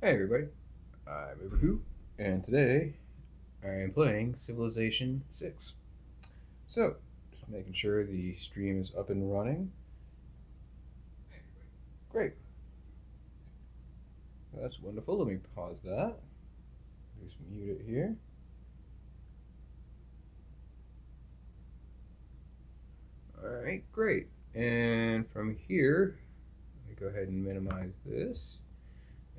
Hey everybody, I'm Ubercoo, and today I am playing Civilization 6. So, just making sure the stream is up and running. Great, that's wonderful. Let me pause that. Just mute it here. Alright, great. And from here, let me go ahead and minimize this.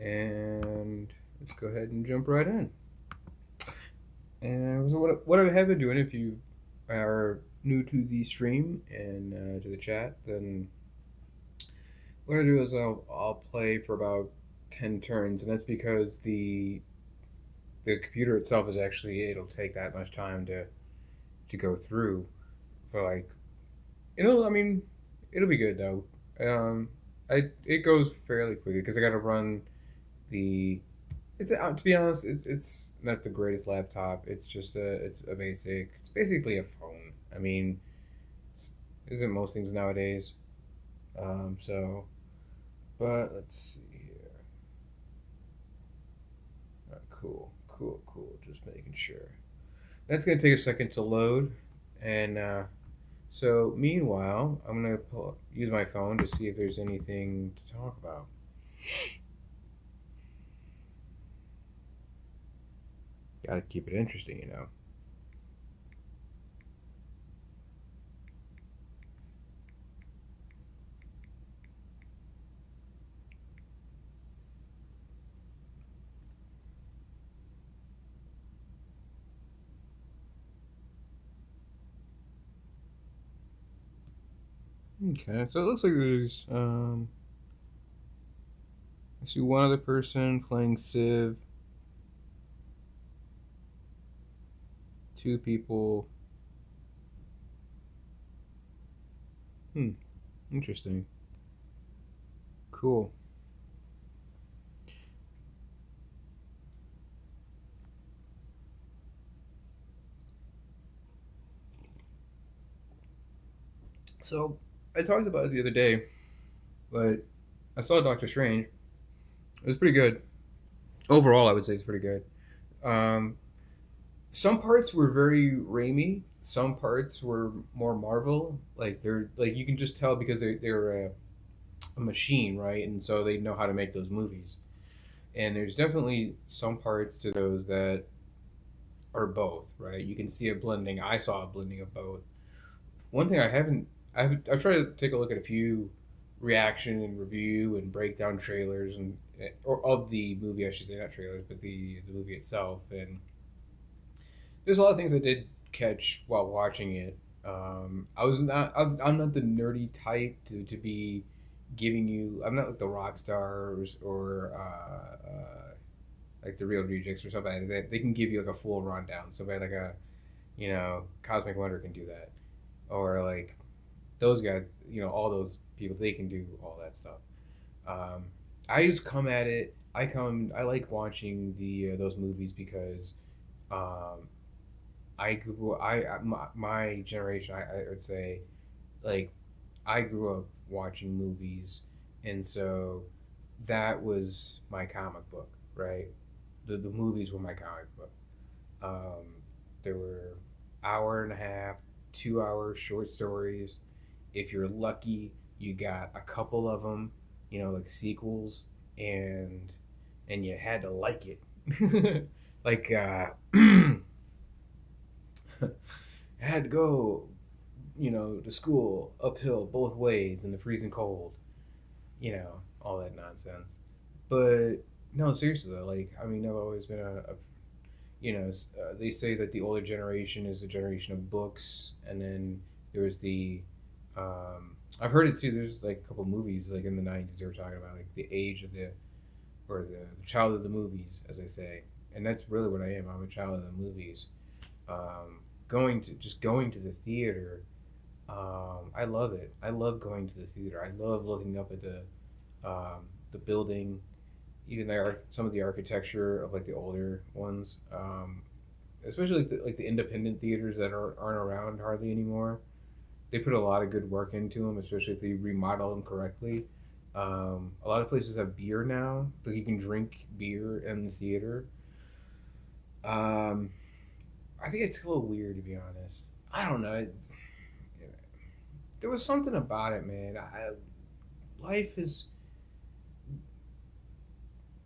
And let's go ahead and jump right in. And so what I have been doing, if you are new to the stream and to the chat, then what I do is I'll play for about 10 turns, and that's because the computer itself is actually it'll take that much time to go through for like it'll be good though. It goes fairly quickly because I got to run the to be honest, it's not the greatest laptop. It's basically a phone. I mean, isn't most things nowadays. So, but let's see here. Cool. Just making sure. That's gonna take a second to load, and so meanwhile, I'm gonna use my phone to see if there's anything to talk about. Got to keep it interesting. Okay, so it looks like there's I see one other person playing Civ, two people. Hmm, interesting. Cool. So I talked about it the other day, but I saw Doctor Strange. It was pretty good. Overall, I would say it's pretty good. Um, some parts were very Raimi. Some parts were more Marvel. Like they're like you can just tell because they're a machine, right? And so they know how to make those movies. And there's definitely some parts to those that are both, right? You can see a blending. I saw a blending of both. One thing I've tried to take a look at a few reaction and review and breakdown trailers and or of the movie, I should say, not trailers, but the movie itself. And there's a lot of things I did catch while watching it. I'm not the nerdy type to be giving you. I'm not like the rock stars or like the real rejects or something like that. They can give you like a full rundown. Somebody like a Cosmic Wonder can do that, or like those guys. All those people they can do all that stuff. Um, I just come at it. I like watching the those movies because um, I grew my generation. I would say like I grew up watching movies, and so that was my comic book, right? The movies were my comic book. Um, there were hour and a half, 2 hour short stories. If you're lucky, you got a couple of them, like sequels, and you had to like it. Like I had to go, to school uphill both ways in the freezing cold, all that nonsense. But no, seriously though, like I've always been they say that the older generation is the generation of books, and then there's I've heard it too. There's like a couple movies like in the '90s they were talking about like the age of the child of the movies, as I say, and that's really what I am. I'm a child of the movies. Going to the theater. I love it. I love going to the theater. I love looking up at the building, even some of the architecture of like the older ones, especially like the independent theaters that aren't around hardly anymore. They put a lot of good work into them, especially if they remodel them correctly. A lot of places have beer now, like you can drink beer in the theater. Um, I think it's a little weird to be honest. I don't know. There was something about it, man. Life is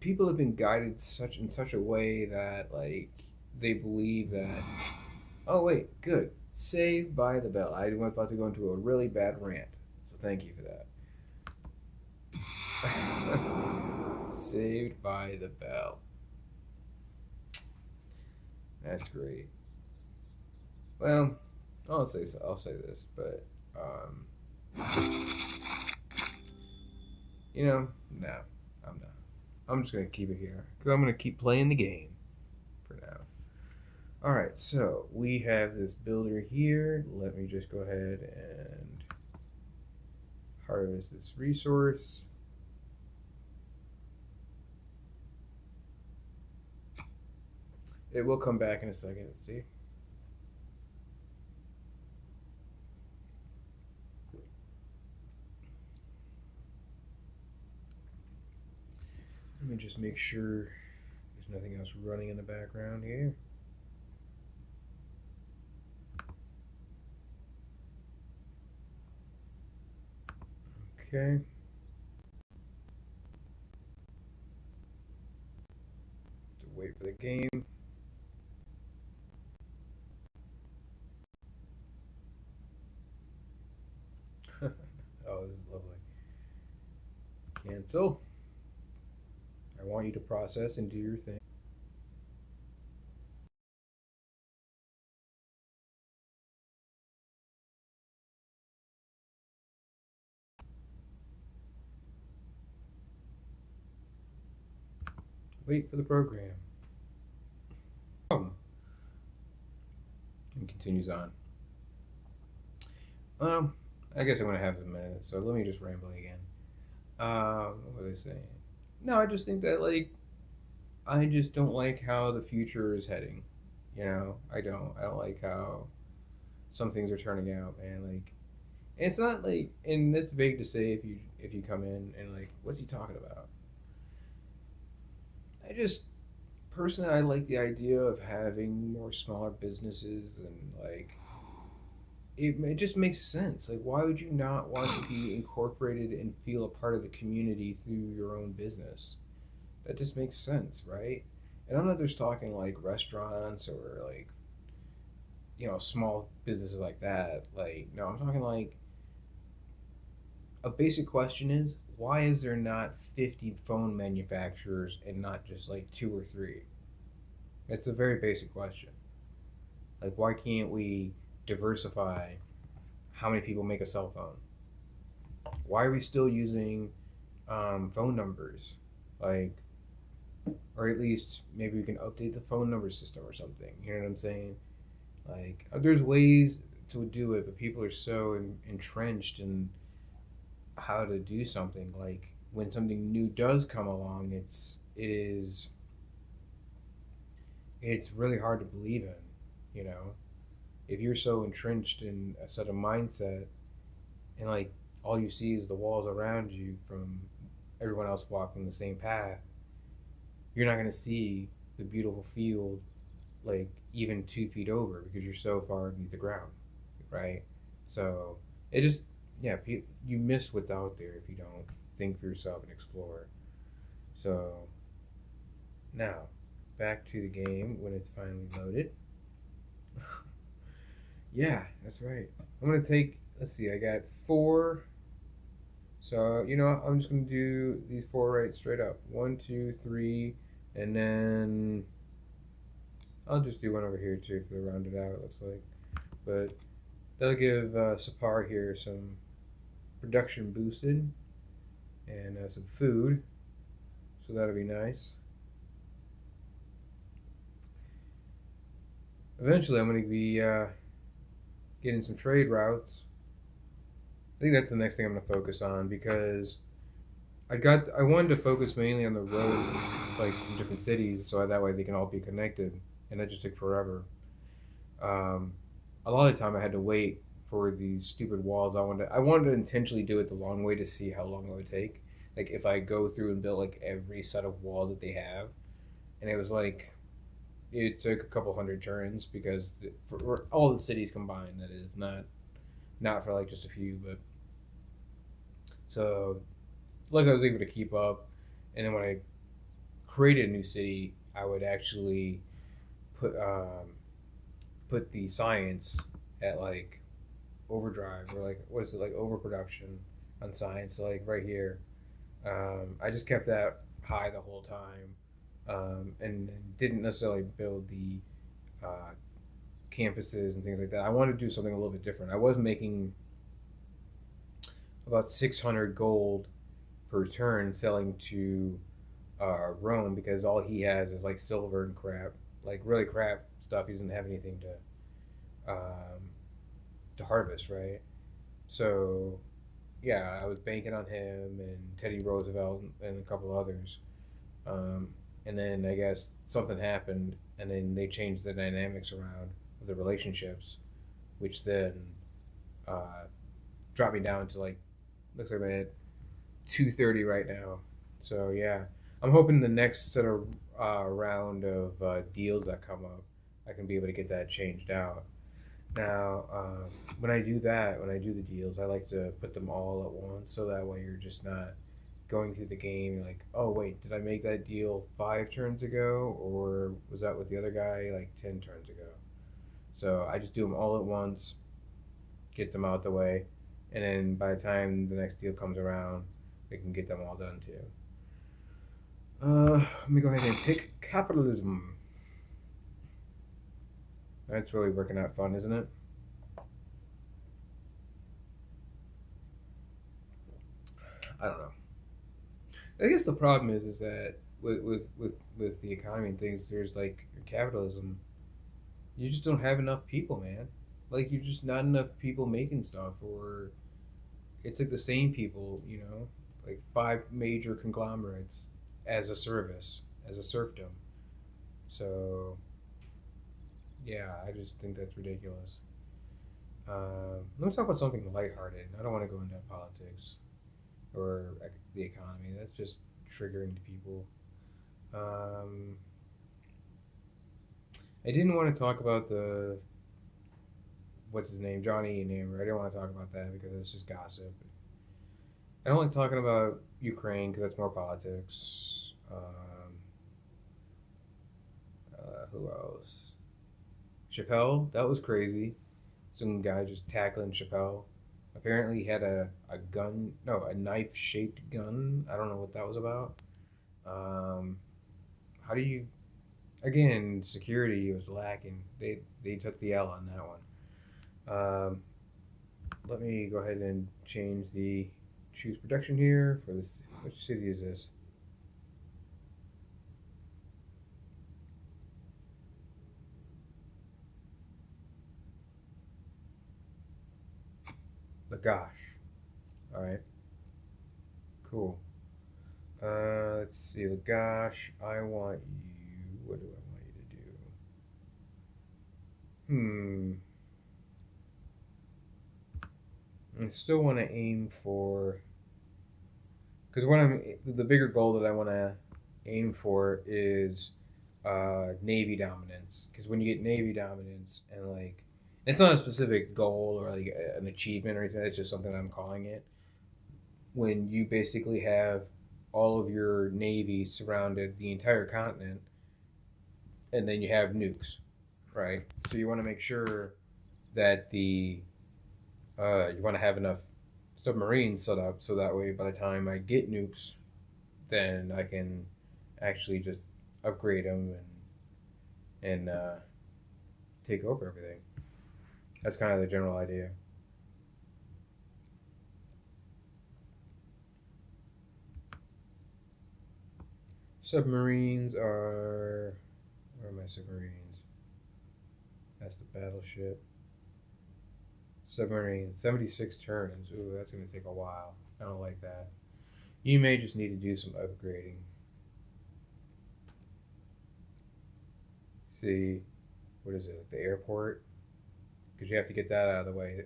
people have been guided such in such a way that like they believe that. Oh wait, good. Saved by the bell. I was about to go into a really bad rant, so thank you for that. Saved by the bell. That's great. Well, I'll say this, but um, no, I'm not. I'm just gonna keep it here because I'm gonna keep playing the game for now. All right, so we have this builder here. Let me just go ahead and harvest this resource. It will come back in a second. See. Let me just make sure there's nothing else running in the background here. Okay. To wait for the game. Oh, this is lovely. Cancel. I want you to process and do your thing. Wait for the program. And continues on. Um, I guess I'm gonna have a minute, so let me just ramble again. What was I saying? No, I just think that like I just don't like how the future is heading. I don't. I don't like how some things are turning out, man. Like, it's not like, and it's vague to say if you come in and like, what's he talking about? I just personally, I like the idea of having more smaller businesses and like it just makes sense. Like, why would you not want to be incorporated and feel a part of the community through your own business? That just makes sense, right? And I'm not just talking like restaurants or like small businesses like that. Like, no, I'm talking like a basic question is why is there not 50 phone manufacturers and not just like two or three? It's a very basic question. Like, why can't we diversify how many people make a cell phone? Why are we still using phone numbers? Like, or at least maybe we can update the phone number system or something. You know what I'm saying? Like, there's ways to do it, but people are so entrenched in how to do something. Like, when something new does come along, it's really hard to believe in. You know, if you're so entrenched in a set of mindset and like all you see is the walls around you from everyone else walking the same path, you're not going to see the beautiful field like even 2 feet over because you're so far beneath the ground, right? So it just, yeah, you miss what's out there if you don't think for yourself and explore. So now back to the game when it's finally loaded. Yeah, that's right. I'm gonna take. Let's see. I got four. So I'm just gonna do these four right straight up. One, two, three, and then I'll just do one over here too for the round it out. It looks like, but that'll give Sapar here some production boosted and some food. So that'll be nice. Eventually, I'm gonna be getting some trade routes. I think that's the next thing I'm gonna focus on because I wanted to focus mainly on the roads like in different cities so that way they can all be connected, and that just took forever. Um, a lot of the time I had to wait for these stupid walls. I wanted to intentionally do it the long way to see how long it would take, Like if I go through and build like every set of walls that they have, and it was like it took a couple hundred turns because for all the cities combined, that is not for like just a few, but so like I was able to keep up, and then when I created a new city, I would actually put put the science at like overdrive or like what is it like overproduction on science. So like right here, I just kept that high the whole time, and didn't necessarily build the uh, campuses and things like that. I wanted to do something a little bit different. I was making about 600 gold per turn selling to Rome because all he has is like silver and crap, like really crap stuff. He doesn't have anything to harvest, right? So yeah, I was banking on him and Teddy Roosevelt and a couple others. Um, and then I guess something happened, and then they changed the dynamics around of the relationships, which then uh, dropped me down to like looks like I'm at 230 right now. So yeah, I'm hoping the next sort of round of deals that come up, I can be able to get that changed out. Now, when I do that, when I do the deals, I like to put them all at once, so that way you're just not going through the game like, oh wait, did I make that deal 5 turns ago, or was that with the other guy like 10 turns ago? So I just do them all at once, get them out the way, and then by the time the next deal comes around, we can get them all done too. Let me go ahead and pick capitalism. That's really working out fun, isn't it? I don't know. I guess the problem is that with the economy and things, there's like capitalism. You just don't have enough people, man. Like you're just not enough people making stuff, or it's like the same people, like five major conglomerates as a service, as a serfdom. So yeah, I just think that's ridiculous. Let's talk about something lighthearted. I don't want to go into politics or the economy. That's just triggering to people. Um, I didn't want to talk about the what's his name, Johnny Namer. I didn't want to talk about that because it's just gossip. I don't like talking about Ukraine because that's more politics. Who else? Chappelle, that was crazy. Some guy just tackling Chappelle. Apparently, he had a gun, no, a knife shaped gun. I don't know what that was about. Um, how do you, again, security was lacking. They took the L on that one. Let me go ahead and change the choose protection here for this. Which city is this? Lagash. All right, cool. Let's see, Lagash. I want you. What do I want you to do? I still want to aim for because what I'm the bigger goal that I want to aim for is navy dominance. Because when you get navy dominance and like it's not a specific goal or like an achievement or anything. It's just something I'm calling it. When you basically have all of your navy surrounded the entire continent, and then you have nukes, right? So you want to make sure that the you want to have enough submarines set up so that way by the time I get nukes, then I can actually just upgrade them and take over everything. That's kind of the general idea. Submarines are where are my submarines? That's the battleship. Submarine 76 turns. Ooh, that's gonna take a while. I don't like that. You may just need to do some upgrading. See, what is it? Like the airport, because you have to get that out of the way.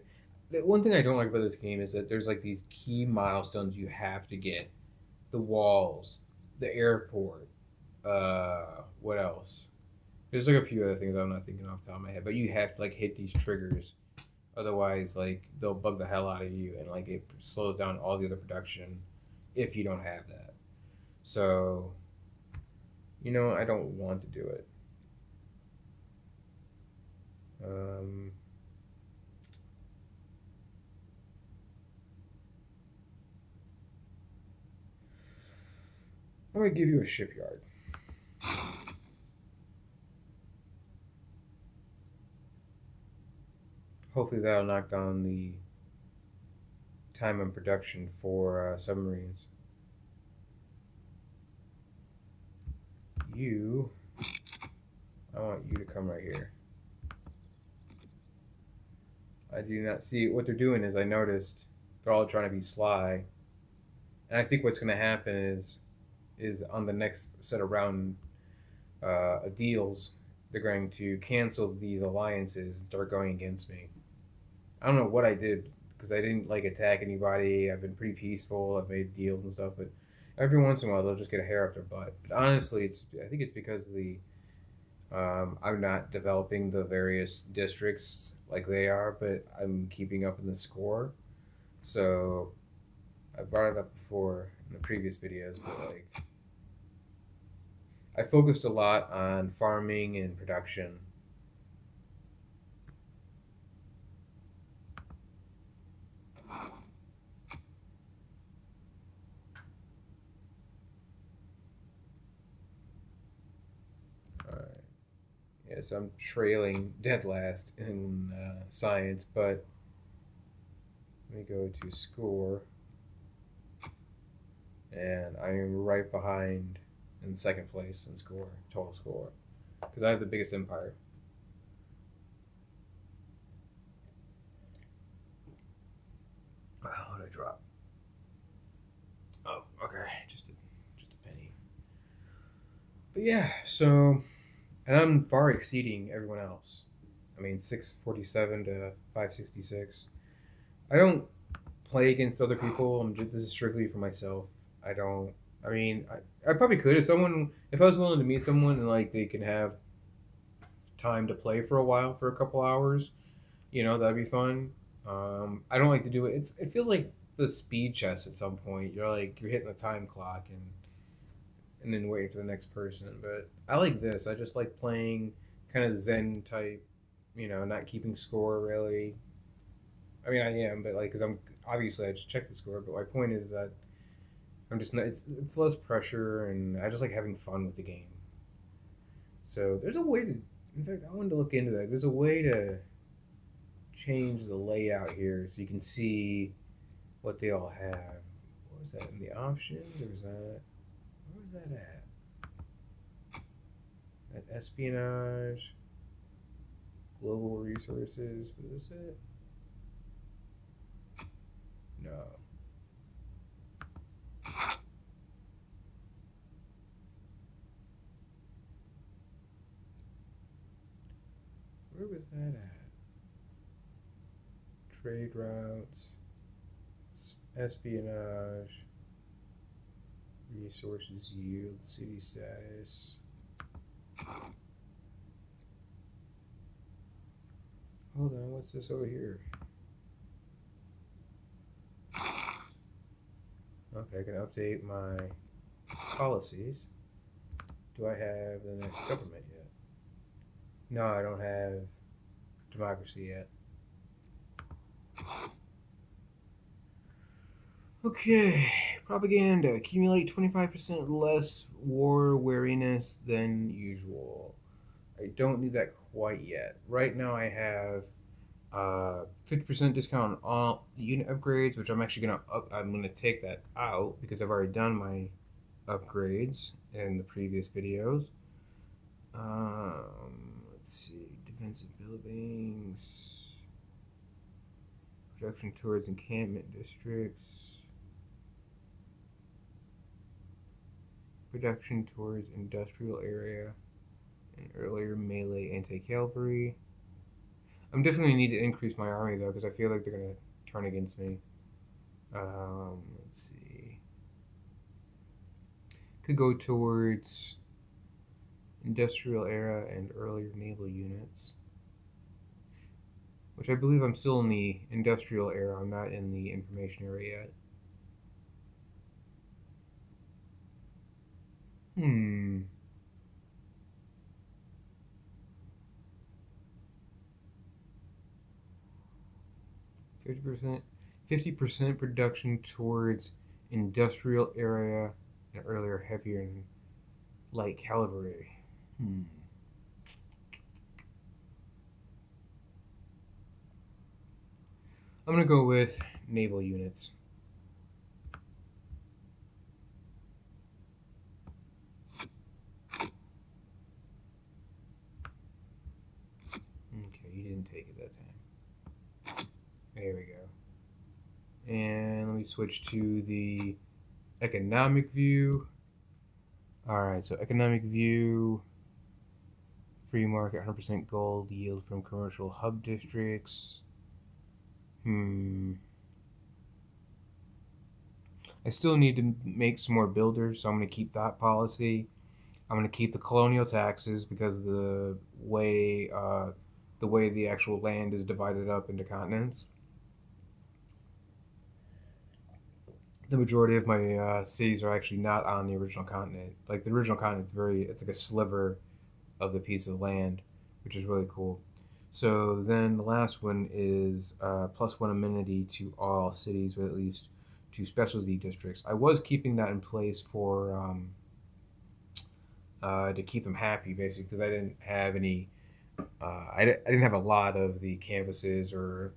The one thing I don't like about this game is that there's like these key milestones you have to get the walls, the airport. What else? There's like a few other things I'm not thinking off the top of my head, but you have to like hit these triggers, otherwise like they'll bug the hell out of you, and like it slows down all the other production if you don't have that. So I don't want to do it. Um, I'm gonna give you a shipyard. Hopefully that'll knock down the time in production for submarines. You, I want you to come right here. I do not see what they're doing. Is I noticed they're all trying to be sly, and I think what's going to happen is on the next set of round deals, they're going to cancel these alliances and start going against me. I don't know what I did because I didn't like attack anybody. I've been pretty peaceful. I've made deals and stuff, but every once in a while they'll just get a hair up their butt. But honestly, I think it's because of the I'm not developing the various districts like they are, but I'm keeping up in the score. So I brought it up before in the previous videos, but like I focused a lot on farming and production. Alright. Yeah, so I'm trailing dead last in science, but let me go to score, and I am right behind in second place in score, total score, because I have the biggest empire. What did I drop? Oh, okay, just a penny. But yeah, so and I'm far exceeding everyone else. I mean, 647 to 566. I don't play against other people. This is strictly for myself. I don't. I mean, I probably could if I was willing to meet someone and like they can have time to play for a while for a couple hours. That'd be fun. I don't like to do it. It feels like the speed chess at some point. You're hitting the time clock and then waiting for the next person. But I like this. I just like playing kind of Zen type. Not keeping score really. I mean, I am, but like, cause I'm obviously I just check the score. But my point is that I'm just not. It's less pressure, and I just like having fun with the game. So there's a way to. In fact, I wanted to look into that. There's a way to change the layout here so you can see what they all have. What was that in the options? Or was that? Where was that at? That espionage, global resources. Was this it? No. Where was that at? Trade routes, espionage, resources yield, city status. Hold on, what's this over here? Okay, I can update my policies. Do I have the next government yet? No, I don't have democracy yet. Okay, propaganda. Accumulate 25% less war wariness than usual. I don't need that quite yet. Right now I have 50% discount on all unit upgrades, which I'm actually I'm gonna take that out because I've already done my upgrades in the previous videos. Let's see, defensive buildings, production towards encampment districts, production towards industrial area, and earlier melee anti-cavalry. I'm definitely need to increase my army though because I feel like they're gonna turn against me. Let's see. Could go towards industrial era and earlier naval units, which I believe I'm still in the industrial era. I'm not in the information era yet. Hmm. 50%. 50% production towards industrial area and earlier heavier and light cavalry. Hmm. I'm gonna go with naval units. Okay, you didn't take it that time. There we go. And let me switch to the economic view. All right, so economic view, free market, 100% gold yield from commercial hub districts. I still need to make some more builders, so I'm going to keep that policy. I'm going to keep the colonial taxes because the way the actual land is divided up into continents. The majority of my cities are actually not on the original continent. Like the original continent's it's like a sliver of the piece of land, which is really cool. So then the last one is +1 amenity to all cities with at least 2 specialty districts. I was keeping that in place for to keep them happy, basically, because I didn't have any. I didn't have a lot of the campuses or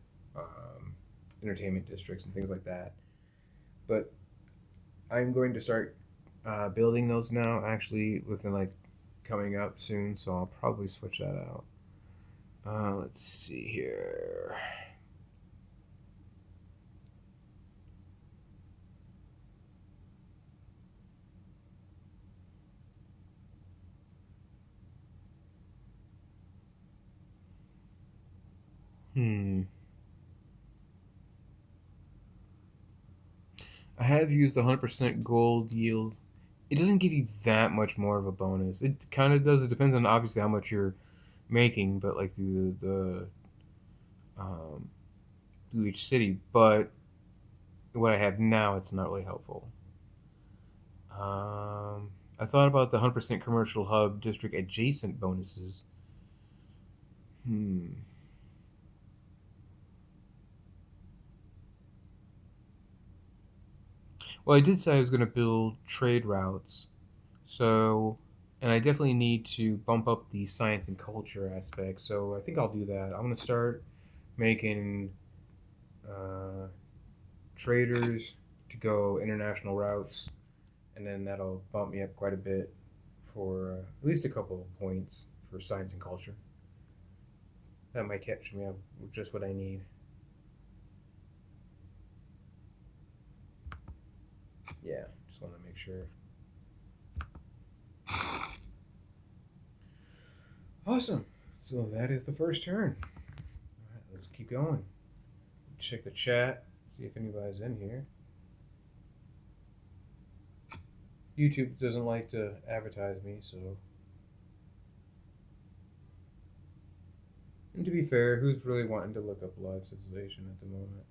entertainment districts and things like that. But I'm going to start building those now, actually, within like coming up soon. So I'll probably switch that out. Let's see here. Hmm. I have used 100% gold yield. It doesn't give you that much more of a bonus. It kind of does. It depends on obviously how much you're making, but like through um, through each city. But what I have now, it's not really helpful. I thought about the 100% commercial hub district adjacent bonuses. Hmm. Well, I did say I was going to build trade routes. So, and I definitely need to bump up the science and culture aspect. So I think I'll do that. I'm going to start making uh, traders to go international routes, and then that'll bump me up quite a bit for at least a couple of points for science and culture. That might catch me up with just what I need. Yeah, just want to make sure. Awesome. So that is the first turn. All right, let's keep going. Check the chat, see if anybody's in here. YouTube doesn't like to advertise me, so. And to be fair, who's really wanting to look up live civilization at the moment?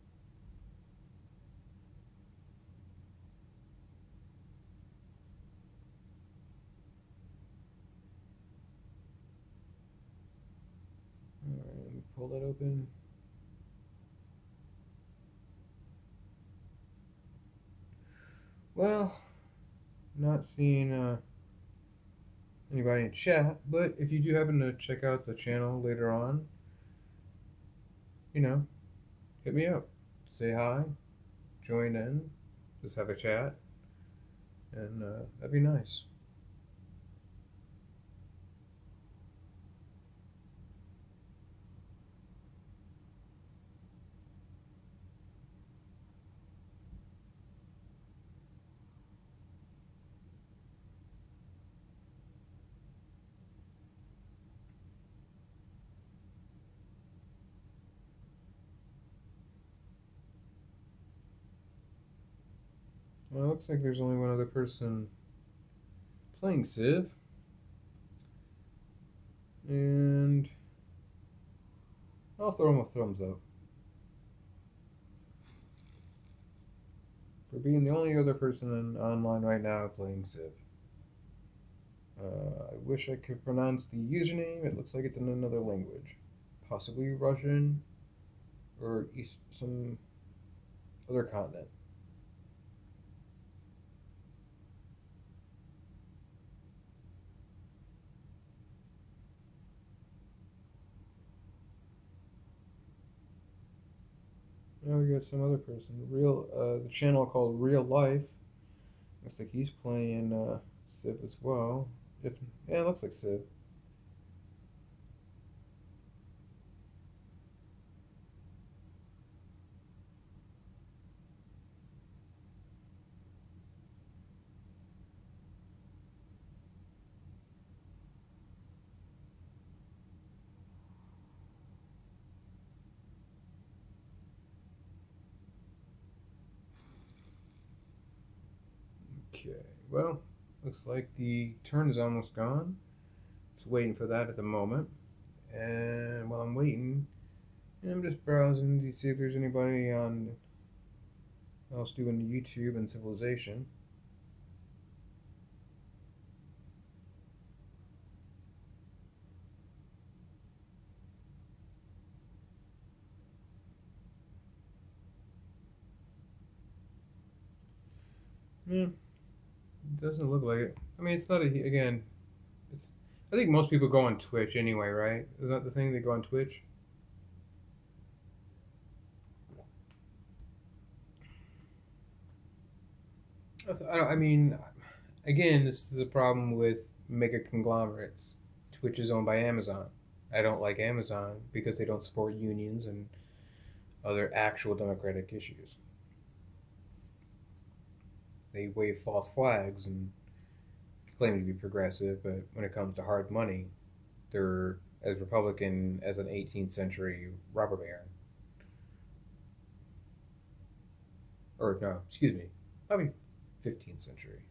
Alright, let me pull that open. Well, not seeing anybody in chat, but if you do happen to check out the channel later on, you know, hit me up. Say hi, join in, just have a chat, and that'd be nice. Well, it looks like there's only one other person playing Civ, and I'll throw him a thumbs up for being the only other person online right now playing Civ. I wish I could pronounce the username. It looks like it's in another language, possibly Russian or some other continent. Now we got some other person. The channel called Real Life. Looks like he's playing Civ as well. If Yeah, it looks like Civ. Okay, well, looks like the turn is almost gone. Just waiting for that at the moment. And while I'm waiting, I'm just browsing to see if there's anybody on else doing YouTube and Civilization. Yeah, it doesn't look like it. I mean, it's not again. It's I think most people go on Twitch anyway, right? Isn't that the thing? They go on Twitch. I mean, again, this is a problem with mega conglomerates. Twitch is owned by Amazon. I don't like Amazon because they don't support unions and other actual democratic issues. They wave false flags and claim to be progressive, but when it comes to hard money, they're as Republican as an 18th century robber baron. Or, no, excuse me, probably 15th century.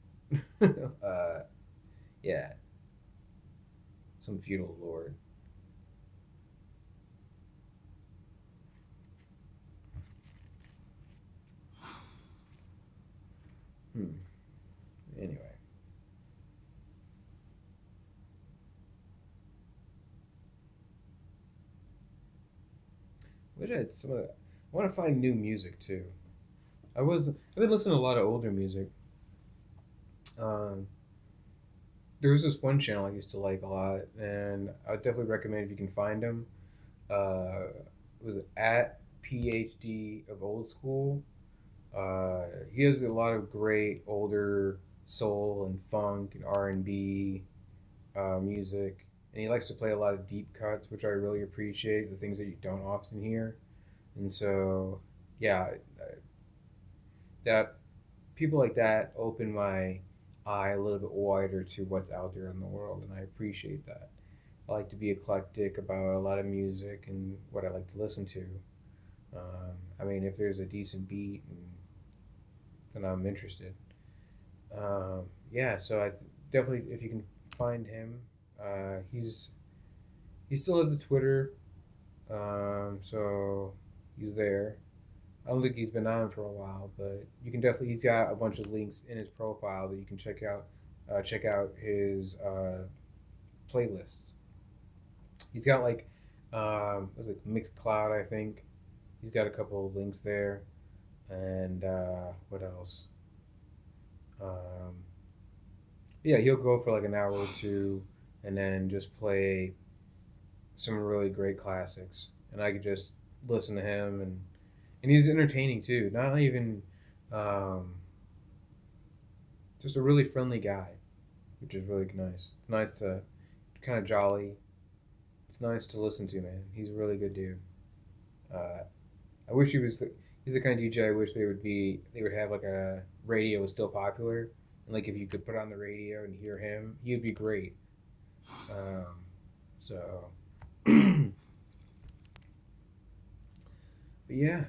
Yeah, some feudal lord. Hmm. Anyway, wish I had some of that. I want to find new music too. I've been listening to a lot of older music. Um, there was this one channel I used to like a lot, and I would definitely recommend if you can find him. It was at PhD of Old School. He has a lot of great older soul and funk and R&B music, and he likes to play a lot of deep cuts, which I really appreciate. The things that you don't often hear, and so yeah, that people like that open my eye a little bit wider to what's out there in the world, and I appreciate that. I like to be eclectic about a lot of music and what I like to listen to. I mean, if there's a decent beat, then I'm interested. Yeah, so definitely, if you can find him, he still has a Twitter, so he's there. I don't think he's been on for a while, but you can definitely. He's got a bunch of links in his profile that you can check out. Check out his playlists. He's got like, was it Mixcloud? I think he's got a couple of links there, and what else? Um, yeah, he'll go for like an hour or two, and then just play some really great classics, and I could just listen to him, and he's entertaining too. Not even um, just a really friendly guy, which is really nice. It's nice to kind of jolly. It's nice to listen to, man. He's a really good dude. Uh, I wish he was. He's the kind of DJ I wish They would have like a radio was still popular, and like if you could put on the radio and hear him, he'd be great. Um, so, but yeah,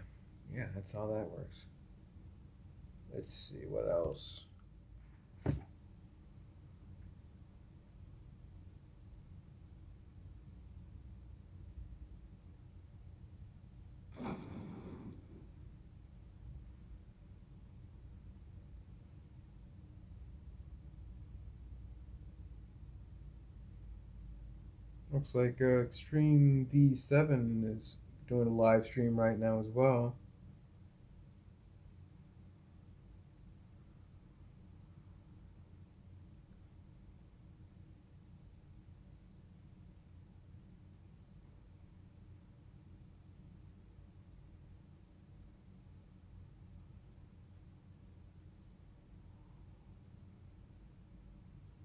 yeah, that's how that works. Let's see what else. Looks like Extreme V7 is doing a live stream right now as well.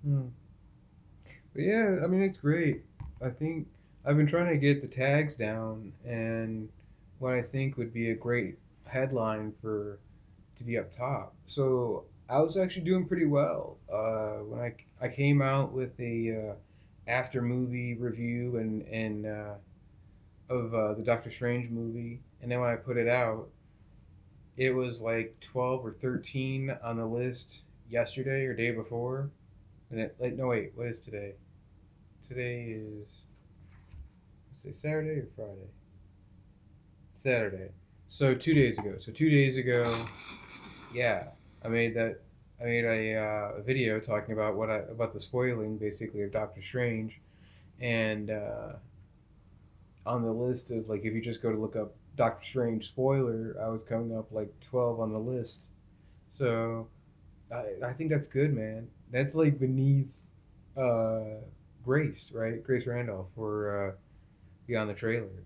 Hmm. But yeah, I mean, it's great. I think I've been trying to get the tags down and what I think would be a great headline for to be up top. So I was actually doing pretty well when I came out with a after movie review and of the Doctor Strange movie, and then when I put it out, it was like 12 or 13 on the list yesterday or day before. And it, like, no, wait, what is today? Today is, let's say, Saturday or Friday? Saturday. So 2 days ago. So 2 days ago, yeah, I made that. I made a video talking about about the spoiling basically of Doctor Strange, and on the list of like if you just go to look up Doctor Strange spoiler, I was coming up like 12 on the list. So I think that's good, man. That's like beneath uh, Grace, right? Grace Randolph for Beyond the Trailer.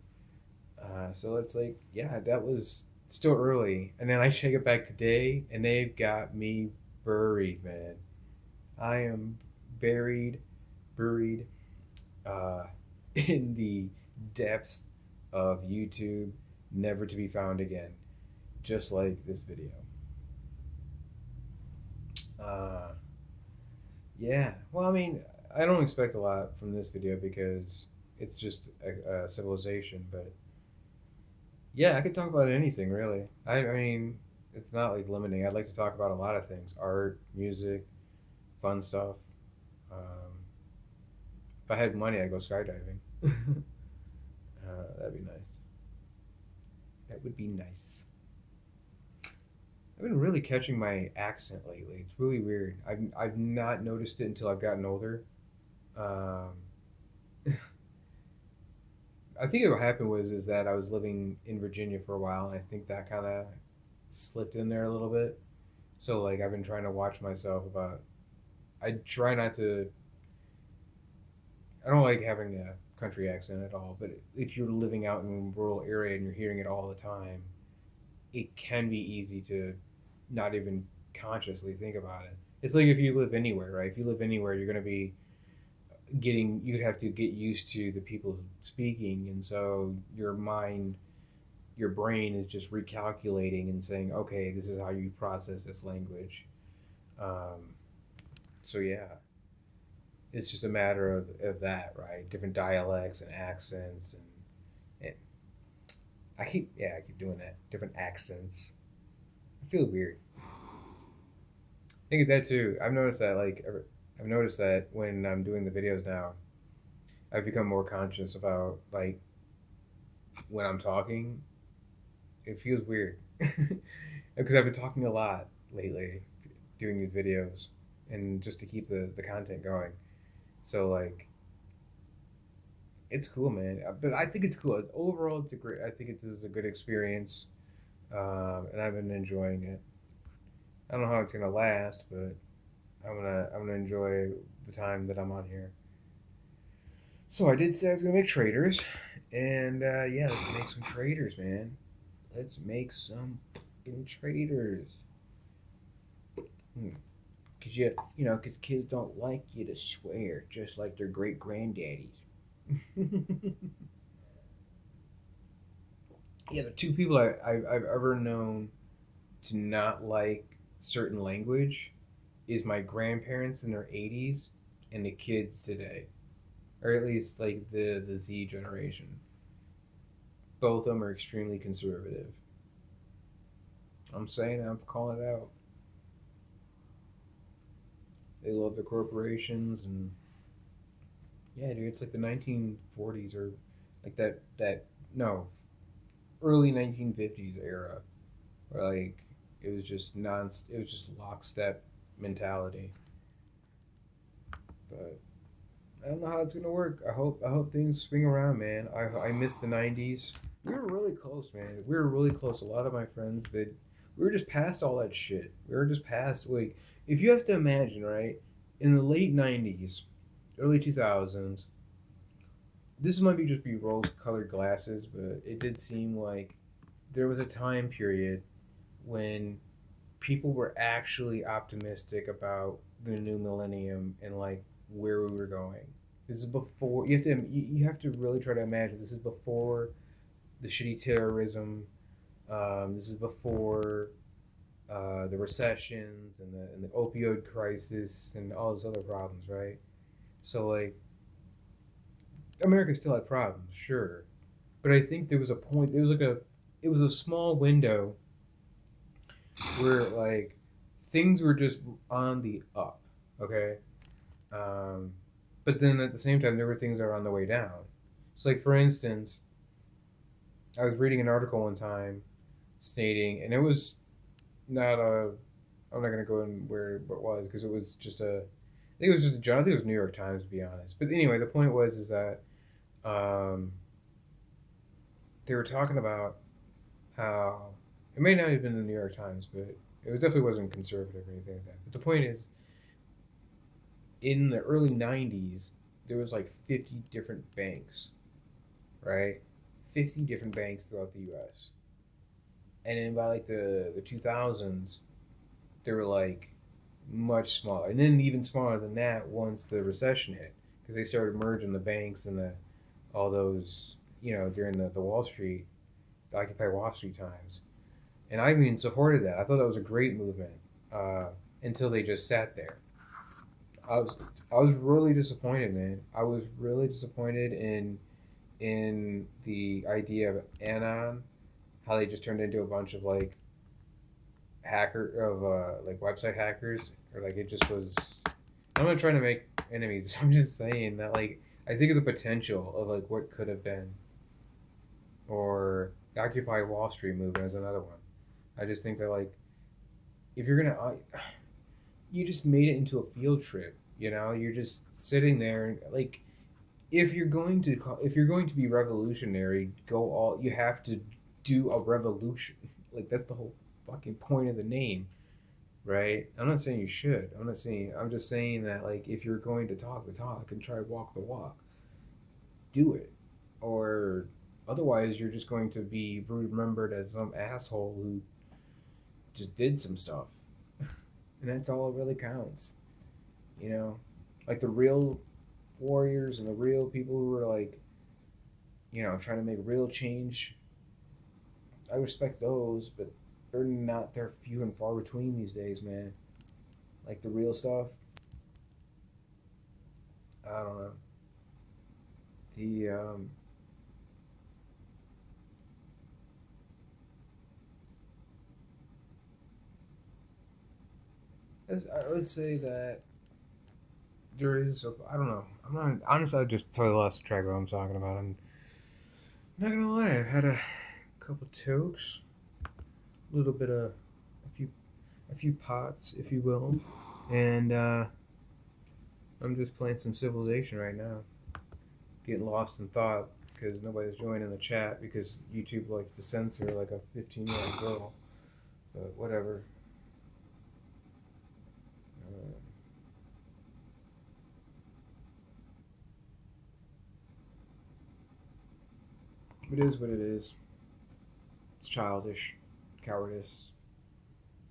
So it's like, yeah, that was still early. And then I check it back today, and they've got me buried, man. I am buried uh, in the depths of YouTube, never to be found again. Just like this video. Uh, yeah. Well, I mean, I don't expect a lot from this video because it's just a civilization, but yeah, I could talk about anything really. I mean, it's not like limiting. I'd like to talk about a lot of things: art, music, fun stuff. If I had money, I'd go skydiving. That'd be nice. That would be nice. I've been really catching my accent lately. It's really weird. I've not noticed it until I've gotten older. Um, I think what happened was is that I was living in Virginia for a while, and I think that kind of slipped in there a little bit. So like I've been trying to watch myself about. I try not to. I don't like having a country accent at all. But if you're living out in a rural area and you're hearing it all the time, it can be easy to not even consciously think about it. It's like if you live anywhere, right? If you live anywhere, you're going to be you have to get used to the people speaking, and so your brain is just recalculating and saying, okay, this is how you process this language. Um, so yeah, it's just a matter of that, right? Different dialects and accents, and I keep doing that. Different accents. I feel weird. I think of that too. I've noticed that when I'm doing the videos now, I've become more conscious about like when I'm talking. It feels weird because I've been talking a lot lately, doing these videos, and just to keep the content going. So like, it's cool, man. But I think it's cool. Overall, it's a great. I think this is a good experience, and I've been enjoying it. I don't know how it's gonna last, but I'm gonna enjoy the time that I'm on here. So I did say I was gonna make traders, and yeah, let's make some traders, man. Let's make some fucking traders. Hmm. Cause cause kids don't like you to swear, just like their great granddaddies. Yeah, the two people I've ever known to not like certain language is my grandparents in their 80s and the kids today, or at least like the Z generation. Both of them are extremely conservative. I'm saying I'm calling it out. They love the corporations and yeah, dude, it's like the 1940s or like that no early 1950s era where like it was just lockstep mentality. But I don't know how it's gonna work. I hope things swing around, man. I miss the '90s. We were really close, man. We were really close. A lot of my friends, we were just past all that shit. We were just past like if you have to imagine, right? In the late '90s, early 2000s, this might be just be rose-colored glasses, but it did seem like there was a time period when people were actually optimistic about the new millennium and like where we were going. This is before you have to really try to imagine this is before the shitty terrorism. This is before the recessions and the opioid crisis and all those other problems, right? So like America still had problems, sure, but I think there was a point. There was like a it was a small window where like things were just on the up, okay. Um, but then at the same time, there were things that were on the way down. So like for instance, I was reading an article one time stating, and it was not a. I'm not gonna go in where it was because it was just a. I think it was just a job. I think it was New York Times to be honest. But anyway, the point was is that um, they were talking about how it may not have been the New York Times, but it was definitely wasn't conservative or anything like that. But the point is, in the early '90s, there was like 50 different banks, right? 50 different banks throughout the U.S. And then by like the 2000s, they were like much smaller, and then even smaller than that once the recession hit, because they started merging the banks and the all those during the Wall Street, the Occupy Wall Street times, and I even supported that. I thought that was a great movement uh, until they just sat there. I was I was really disappointed, man. I was really disappointed in the idea of Anon, how they just turned into a bunch of like like website hackers, or like it just was. I'm not trying to make enemies. I'm just saying that like I think of the potential of like what could have been, or the Occupy Wall Street movement is another one. I just think that like if you're gonna, you just made it into a field trip. You're just sitting there and like if you're going to be revolutionary, go all. You have to do a revolution. Like that's the whole fucking point of the name, right? I'm not saying you should. I'm not saying. I'm just saying that like if you're going to talk the talk and try to walk the walk, do it, or otherwise you're just going to be remembered as some asshole who just did some stuff, and that's all that really counts. You know, like the real warriors and the real people who were like trying to make real change. I respect those, but they're not. They're few and far between these days, man. Like the real stuff. I don't know. The I would say that there is. I don't know. I'm not honestly. I just totally lost track of what I'm talking about. I'm not gonna lie. I've had a couple tokes, a little bit of few a few pots, if you will, and I'm just playing some Civilization right now, getting lost in thought because nobody's joining the chat because YouTube likes to censor like a 15-year-old girl. But whatever. Uh, it is what it is. It's childish, cowardice.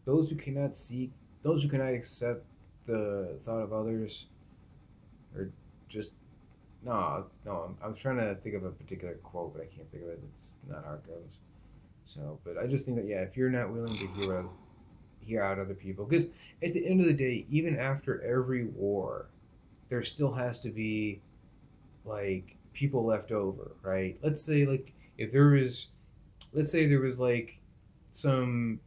Those who cannot seek, those who cannot accept the thought of others, are just no, no. I'm trying to think of a particular quote, but I can't think of it. It's not how it goes. So, but I just think that yeah, if you're not willing to hear out other people, because at the end of the day, even after every war, there still has to be like people left over, right? Let's say like if there was, let's say there was like some.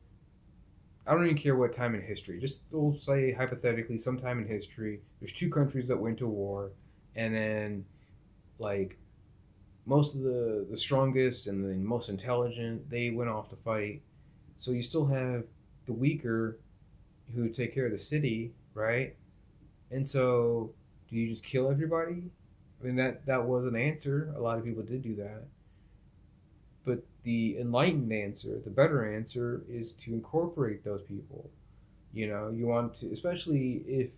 I don't even care what time in history. Just we'll say hypothetically, sometime in history, there's two countries that went to war, and then like most of the strongest and the most intelligent they went off to fight. So you still have the weaker who take care of the city, right? And so, Do you just kill everybody? I mean, that was an answer. A lot of people did do that. But the enlightened answer, the better answer, is to incorporate those people. You want to, especially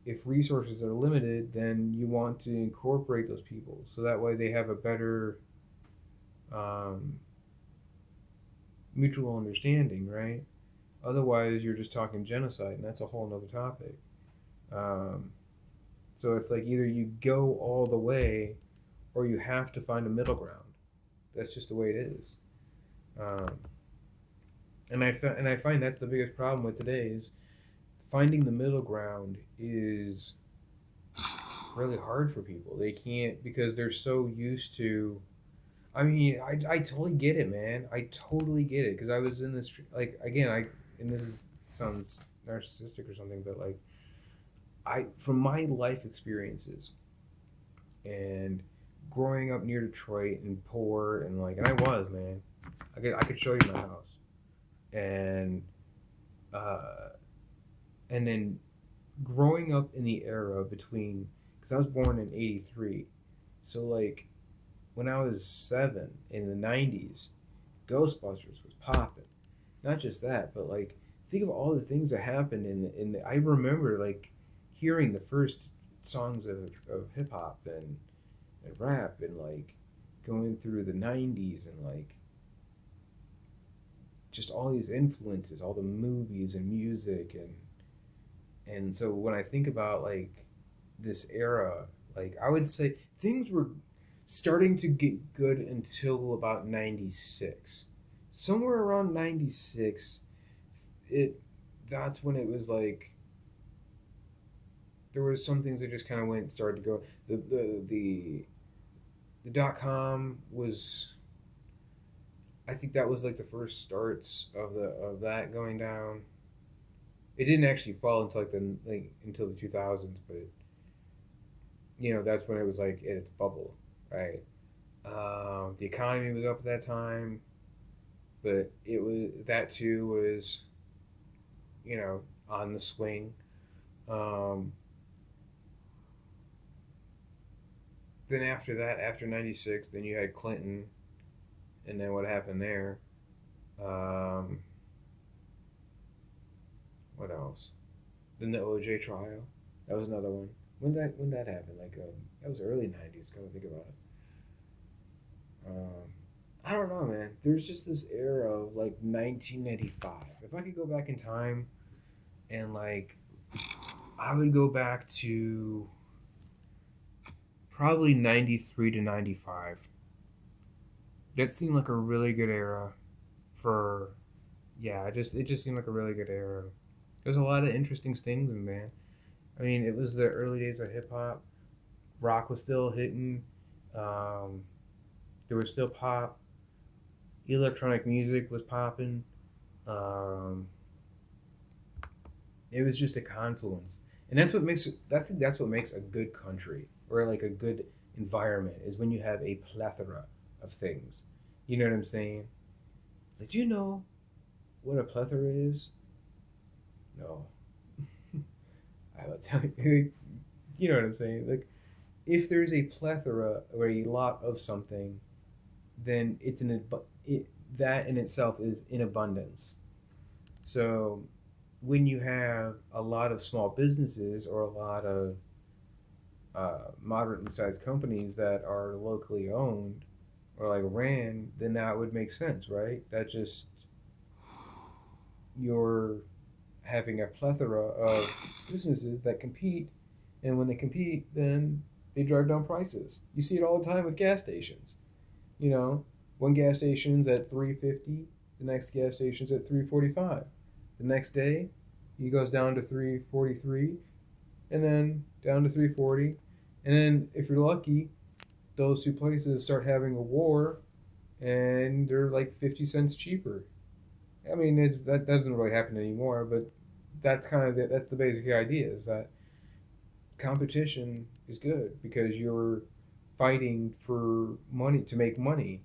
if resources are limited, then you want to incorporate those people so that way they have a better um, mutual understanding, right? Otherwise, you're just talking genocide, and that's a whole nother topic. Um, so it's like either you go all the way, or you have to find a middle ground. That's just the way it is. Um, and I find that's the biggest problem with today is finding the middle ground is really hard for people. They can't because they're so used to. I mean, I totally get it, man. I totally get it because I was in this like again. And this sounds narcissistic or something, but like I from my life experiences and growing up near Detroit and poor and like and I was, man. I could show you my house and uh and then growing up in the era between because I was born in '83, so like when I was 7 in the '90s, Ghostbusters was popping. Not just that, but like think of all the things that happened I remember like hearing the first songs of hip hop and rap and like going through the '90s and like just all these influences, all the movies and music and so when I think about like this era, like I would say things were starting to get good until about '96. Somewhere around '96, it that's when it was like there was some things that just kind of went started to go. The dot com was I think that was like the first starts of that going down. It didn't actually fall until until the 2000s, but that's when it was like in its bubble, right? The economy was up at that time, but it was that too was on the swing. Um, then after that, after '96, then you had Clinton, and then what happened there? Um, what else? Then the OJ trial. That was another one. When that happened? Like that was early '90s. Come to think about it. I don't know, man. There's just this era of like 1995. If I could go back in time, and like I would go back to probably '93 to '95. That seemed like a really good era for yeah. It just seemed like a really good era. There's a lot of interesting things in there. I mean, it was the early days of hip hop. Rock was still hitting. Um, there was still pop. Electronic music was popping. Um, it was just a confluence, and that's what makes. I think that's what makes a good country or like a good environment is when you have a plethora of things. You know what I'm saying? Like, do you know what a plethora is? No, I will tell you. You know what I'm saying? Like, if there's a plethora or a lot of something, then that in itself is in abundance. So when you have a lot of small businesses or a lot of moderately sized companies that are locally owned or like ran, then that would make sense, right? That just you're having a plethora of businesses that compete, and when they compete, then they drive down prices. You see it all the time with gas stations. You know, one gas station's at 3.50, the next gas station's at 3.45. The next day, he goes down to 3.43, and then down to 3.40, and then if you're lucky, those two places start having a war, and they're like 50 cents cheaper. I mean, that doesn't really happen anymore, but that's the basic idea is that competition is good because you're fighting for money to make money,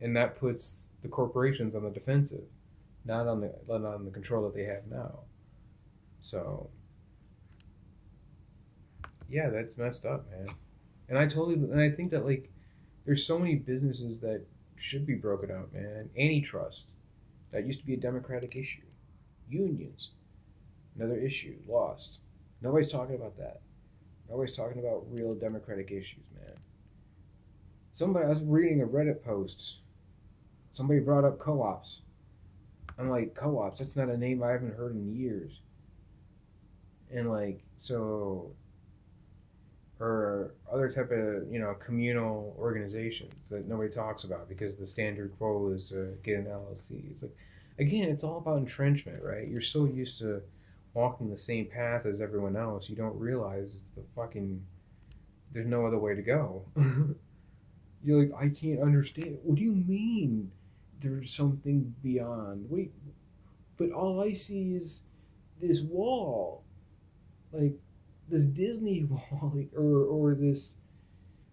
and that puts the corporations on the defensive, not on the control that they have now. So Yeah, that's messed up, man. And I think that like there's so many businesses that should be broken out, man. Antitrust, that used to be a democratic issue. Unions, another issue, lost. Nobody's talking about that. Nobody's talking about real democratic issues, man. I was reading a Reddit post. Somebody brought up co-ops. I'm like, co-ops? That's not a name I haven't heard in years. And like, so, or other type of communal organizations that nobody talks about because the standard quo is to get an LLC. It's like, again, it's all about entrenchment, right? You're so used to walking the same path as everyone else, you don't realize it's the fucking there's no other way to go. You're like, I can't understand. What do you mean? There's something beyond. Wait, but all I see is this wall, like this Disney wall, like, or this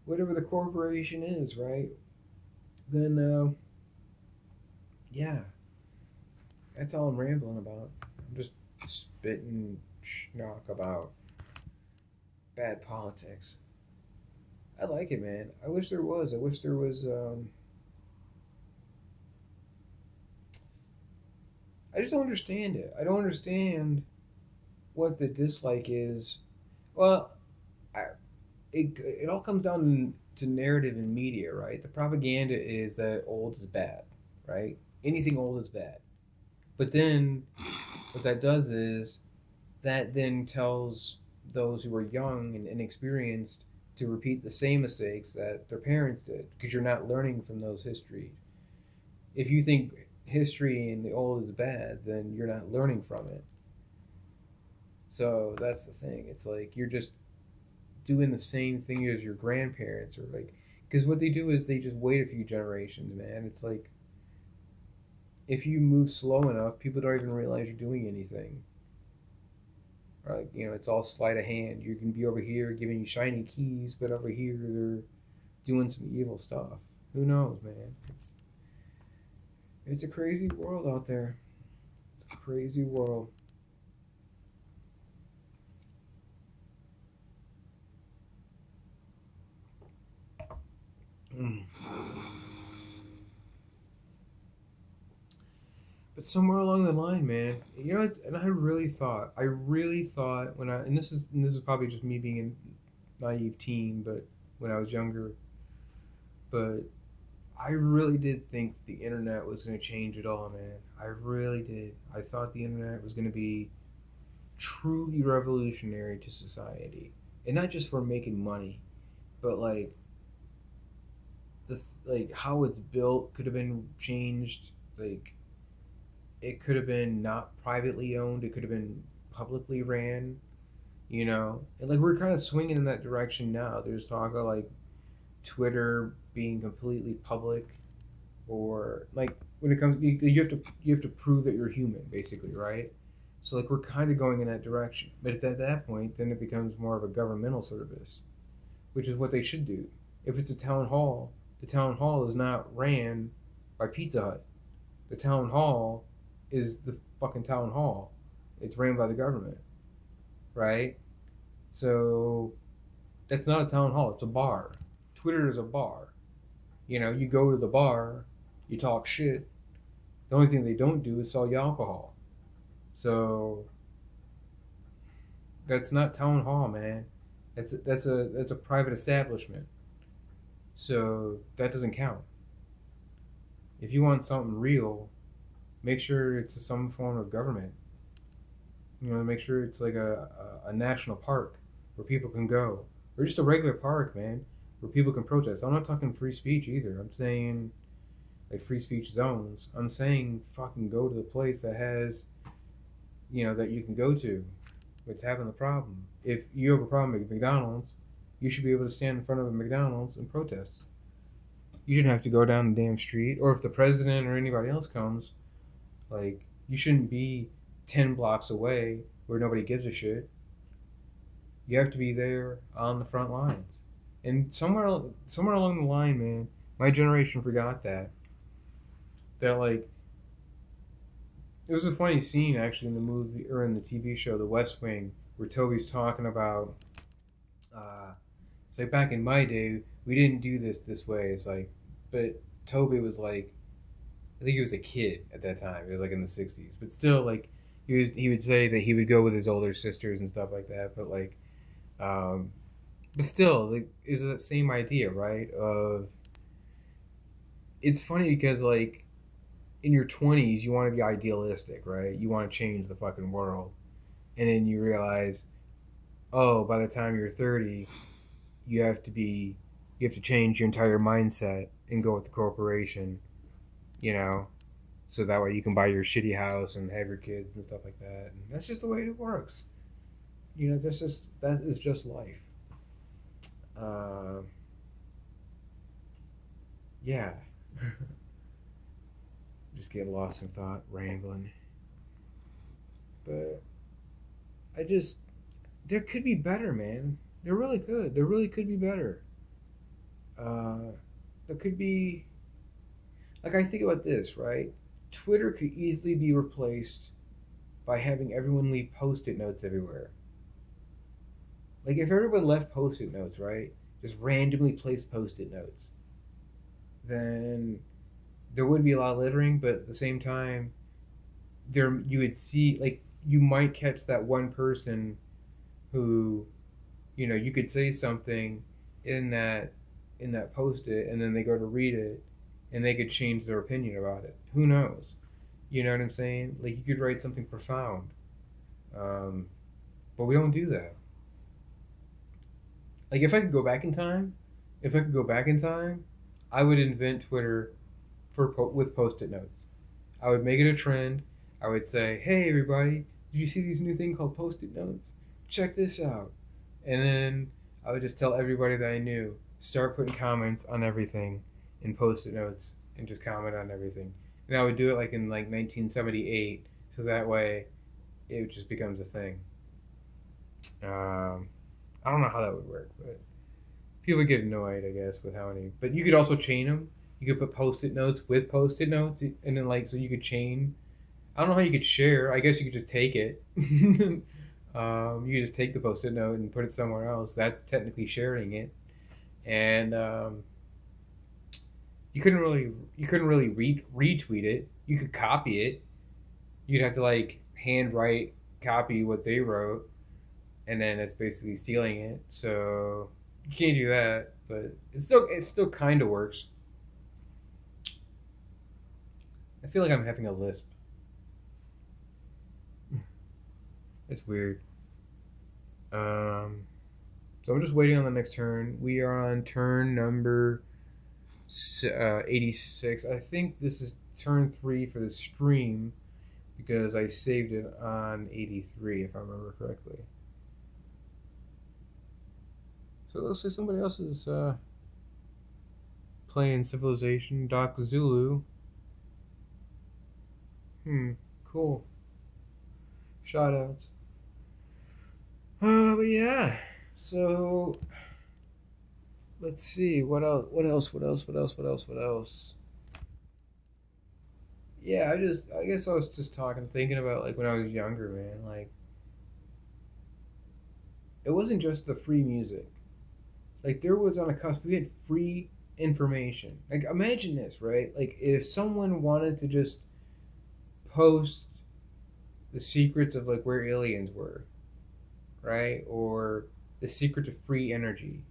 whatever the corporation is, right? Then yeah, that's all I'm rambling about. I'm just spitting schnock about bad politics. I like it, man. I wish there was. I wish there was. I just don't understand it. I don't understand what the dislike is. Well, I, it all comes down to narrative and media, right? The propaganda is that old is bad, right? Anything old is bad. But then what that does is that then tells those who are young and inexperienced to repeat the same mistakes that their parents did because you're not learning from those histories. If you think history and the old is bad, then you're not learning from it. So that's the thing. It's like you're just doing the same thing as your grandparents or like because what they do is they just wait a few generations, man. It's like if you move slow enough, people don't even realize you're doing anything. Right? It's all sleight of hand. You can be over here giving you shiny keys, but over here they're doing some evil stuff. Who knows, man? It's a crazy world out there. It's a crazy world. Mm. But somewhere along the line, man, and I really thought and this is probably just me being a naive teen, but when I was younger, but I really did think the internet was going to change it all, man. I really did. I thought the internet was going to be truly revolutionary to society, and not just for making money, but like like how it's built could have been changed. Like it could have been not privately owned. It could have been publicly ran. And like we're kind of swinging in that direction now. There's talk of like Twitter being completely public, or like when it comes, you have to prove that you're human, basically, right? So like we're kind of going in that direction, but at that point, then it becomes more of a governmental service, which is what they should do. If it's a town hall, the town hall is not ran by Pizza Hut. The town hall is the fucking town hall. It's ran by the government, right? So that's not a town hall. It's a bar. Twitter is a bar. You go to the bar, you talk shit. The only thing they don't do is sell you alcohol. So that's not town hall, man. That's a private establishment. So that doesn't count. If you want something real, make sure it's some form of government. Make sure it's like a national park where people can go, or just a regular park, man, where people can protest. I'm not talking free speech either. I'm saying like free speech zones. I'm saying fucking go to the place that has, that you can go to. It's having the problem. If you have a problem at McDonald's, you should be able to stand in front of a McDonald's and protest. You shouldn't have to go down the damn street. Or if the president or anybody else comes, like you shouldn't be 10 blocks away where nobody gives a shit. You have to be there on the front lines. And somewhere along the line, man, my generation forgot that. That like it was a funny scene actually in the movie or in the TV show The West Wing where Toby's talking about Uh, it's like back in my day, we didn't do this way. It's like, but Toby was like, I think he was a kid at that time. It was like in the '60s, but still, like, he would say that he would go with his older sisters and stuff like that. But like, um, but still, like, is that same idea, right? Of it's funny because like in your 20s, you want to be idealistic, right? You want to change the fucking world, and then you realize, oh, by the time you're 30, you have to be, you have to change your entire mindset and go with the corporation, you know, so that way you can buy your shitty house and have your kids and stuff like that. And that's just the way it works. You know, that is just life. Uh, yeah, just get lost in thought, rambling. But I just, there could be better, man. There really could. There really could be better. Uh, there could be, like, I think about this, right? Twitter could easily be replaced by having everyone leave post-it notes everywhere. Like if everyone left post-it notes, right? Just randomly placed post-it notes, then there would be a lot of littering, but at the same time, there you would see like you might catch that one person who, you know, you could say something in that post-it, and then they go to read it, and they could change their opinion about it. Who knows? You know what I'm saying? Like you could write something profound, um, but we don't do that. Like if I could go back in time, if I could go back in time, I would invent Twitter with post-it notes. I would make it a trend. I would say, "Hey everybody, did you see these new thing called post-it notes? Check this out." And then I would just tell everybody that I knew, start putting comments on everything in post-it notes and just comment on everything. And I would do it like in like 1978, so that way it just becomes a thing. Um, I don't know how that would work, but people get annoyed, I guess, with how many. But you could also chain them. You could put post-it notes with post-it notes, and then like so you could chain. I don't know how you could share. I guess you could just take it. You could just take the post-it note and put it somewhere else. That's technically sharing it, and you couldn't really retweet it. You could copy it. You'd have to like handwrite copy what they wrote, and then it's basically sealing it. So you can't do that, but it still kind of works. I feel like I'm having a lisp. It's weird. Um, so I'm just waiting on the next turn. We are on turn number 86. I think this is turn 3 for the stream because I saved it on 83 if I remember correctly. So it looks like somebody else is playing Civilization. Doc Zulu. Cool. Shoutouts. But yeah. So let's see what else. What else? What else? What else? What else? What else? Yeah, I guess I was just talking, thinking about like when I was younger, man. Like it wasn't just the free music. Like there was on a cusp, we had free information. Like imagine this, right? Like if someone wanted to just post the secrets of like where aliens were, right? Or the secret to free energy,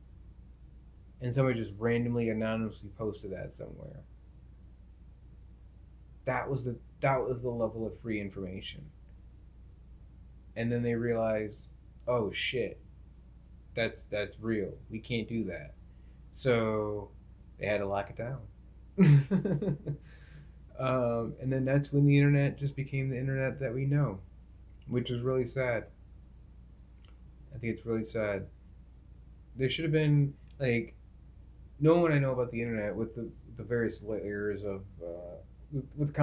and somebody just randomly anonymously posted that somewhere. That was the level of free information. And then they realize, oh shit, that's real. We can't do that. So they had to lock it down. And then that's when the internet just became the internet that we know, which is really sad. I think it's really sad. There should have been like knowing what I know about the internet with the various layers of with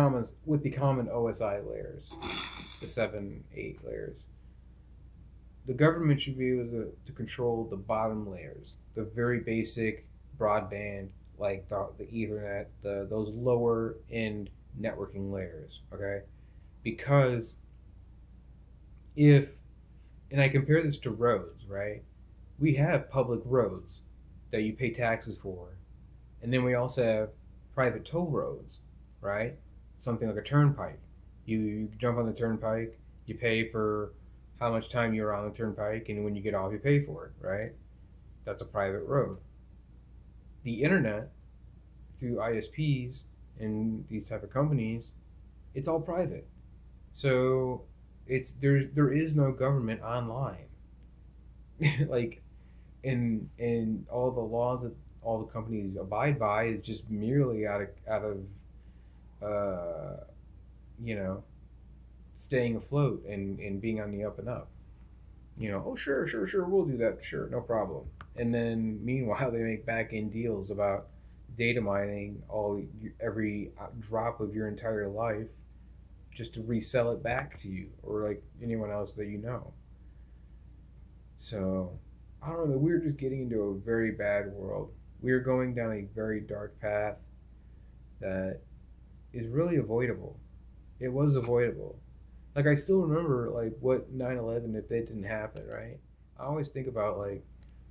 the common OSI layers, the 7, 8 layers. The government should be able to control the bottom layers, the very basic broadband, like the Ethernet, those lower end networking layers. Okay, because if and I compare this to roads, right? We have public roads that you pay taxes for, and then we also have private toll roads, right? Something like a turnpike. You jump on the turnpike, you pay for how much time you're on the turnpike, and when you get off, you pay for it, right? That's a private road. The internet, through ISPs and these type of companies, it's all private. So there is no government online. Like, and all the laws that all the companies abide by is just merely out of uh, you know, staying afloat and being on the up and up. Oh, sure, sure, sure, we'll do that, sure, no problem. And then meanwhile, they make back end deals about data mining every drop of your entire life just to resell it back to you or like anyone else that you know. So I don't know. We're just getting into a very bad world. We are going down a very dark path that is really avoidable. It was avoidable. Like I still remember like what 9/11 if that didn't happen, right? I always think about like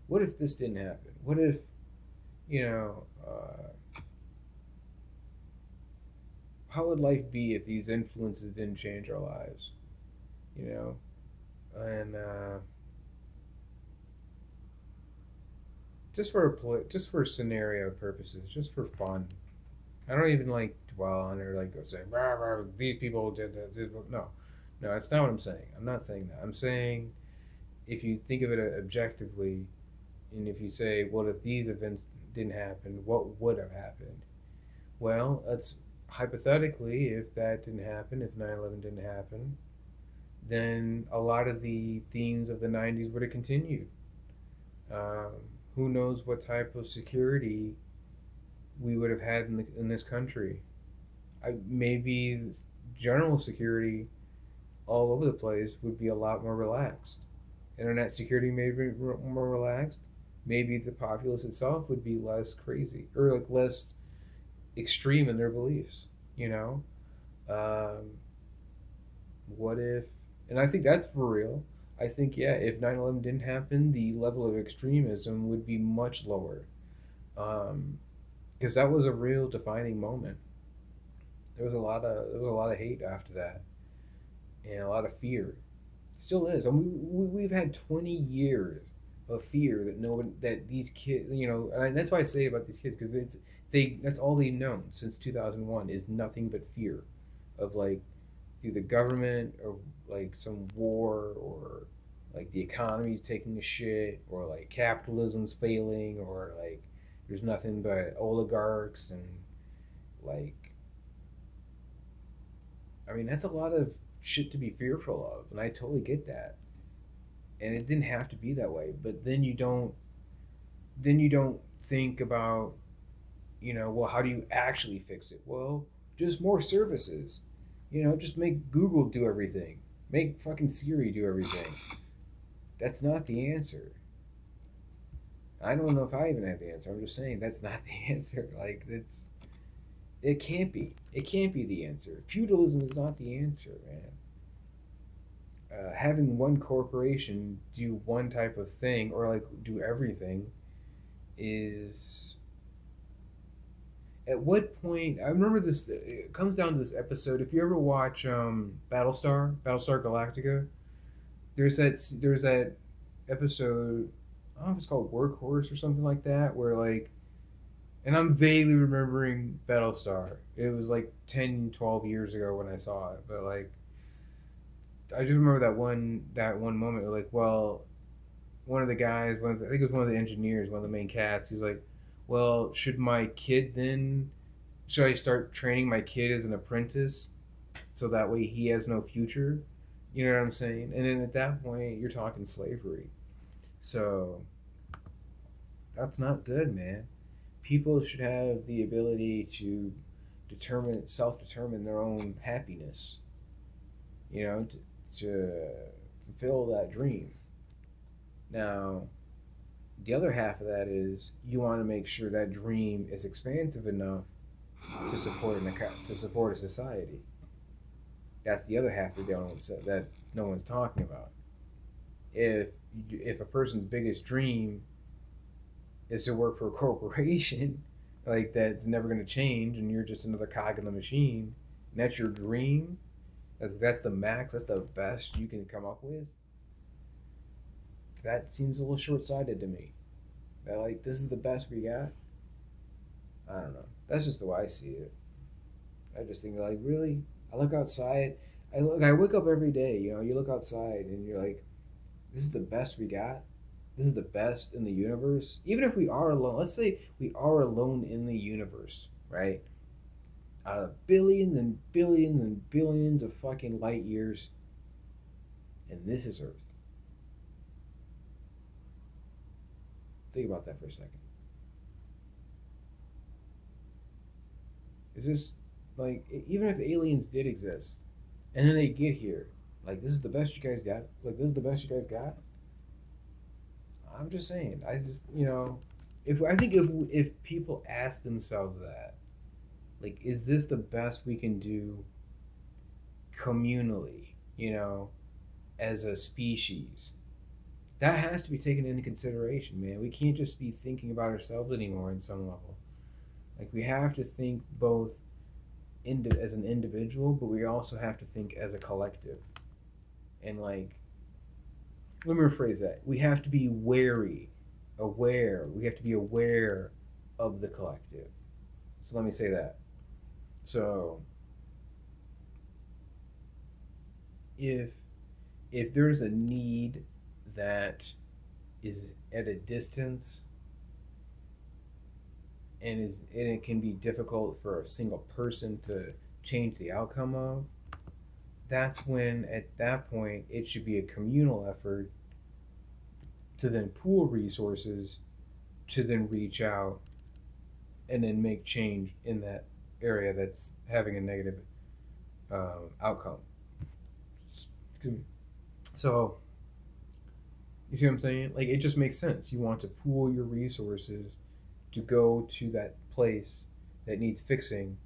what if this didn't happen? What if, you know, how would life be if these influences didn't change our lives? You know, and just for scenario purposes, just for fun. I don't even like dwell on it or like go say, "Rah, rah, these people did that." No, no, that's not what I'm saying. I'm not saying that. I'm saying if you think of it objectively, and if you say, "What if these events didn't happen? What would have happened?" Well, that's hypothetically, if that didn't happen, if 9/11 didn't happen, then a lot of the themes of the 90s would have continued. Um, who knows what type of security we would have had in this country? Maybe general security all over the place would be a lot more relaxed. Internet security may be more relaxed. Maybe the populace itself would be less crazy or like less extreme in their beliefs. You know, um, what if? And I think that's for real. I think yeah, if 9/11 didn't happen, the level of extremism would be much lower. Um, because that was a real defining moment. There was a lot of hate after that, and a lot of fear. It still is. I mean, we've had 20 years of fear that no one that these kids, and that's why I say about these kids because that's all they've known since 2001 is nothing but fear, of like through the government or like some war or like the economy's taking a shit or like capitalism's failing or like there's nothing but oligarchs and like I mean that's a lot of shit to be fearful of and I totally get that and it didn't have to be that way but then you don't think about well how do you actually fix it well just more services just make Google do everything make fucking Siri do everything that's not the answer. I don't know if I even have the answer. I'm just saying that's not the answer. Like it can't be. It can't be the answer. Feudalism is not the answer, man. Having one corporation do one type of thing or like do everything is. At what point? I remember this. It comes down to this episode. If you ever watch Battlestar Galactica, there's that episode. I don't know if it's called Workhorse or something like that, where like, and I'm vaguely remembering Battlestar. It was like 10, 12 years ago when I saw it, but like, I just remember that one moment. Where like, well, one of the guys, I think it was one of the engineers, one of the main cast. He's like, well, should I start training my kid as an apprentice, so that way he has no future? You know what I'm saying? And then at that point, you're talking slavery. So that's not good, man. People should have the ability to self-determine their own happiness. To fulfill that dream. Now, the other half of that is you want to make sure that dream is expansive enough to support a society. That's the other half of the element that no one's talking about. if if a person's biggest dream is to work for a corporation, like that's never going to change, and you're just another cog in the machine, and that's your dream, that's the max, that's the best you can come up with. That seems a little short-sighted to me. That like this is the best we got. I don't know. That's just the way I see it. I just think like really. I look outside. I wake up every day. You know, you look outside and you're like, this is the best we got. This is the best in the universe. Even if we are alone, let's say we are alone in the universe, right? Out of billions and billions and billions of fucking light years, and this is Earth. Think about that for a second. Is this like even if aliens did exist, and then they get here, like this is the best you guys got? Like this is the best you guys got? I'm just saying. I just if I think if people ask themselves that, like, is this the best we can do communally? As a species, that has to be taken into consideration, man. We can't just be thinking about ourselves anymore in some level. Like we have to think both as an individual, but we also have to think as a collective. And like, let me rephrase that. We have to be aware. We have to be aware of the collective. So let me say that. So if there's a need that is at a distance and it can be difficult for a single person to change the outcome of, that's when at that point it should be a communal effort to then pool resources to then reach out and then make change in that area that's having a negative outcome. So you see what I'm saying? Like it just makes sense. You want to pool your resources to go to that place that needs fixing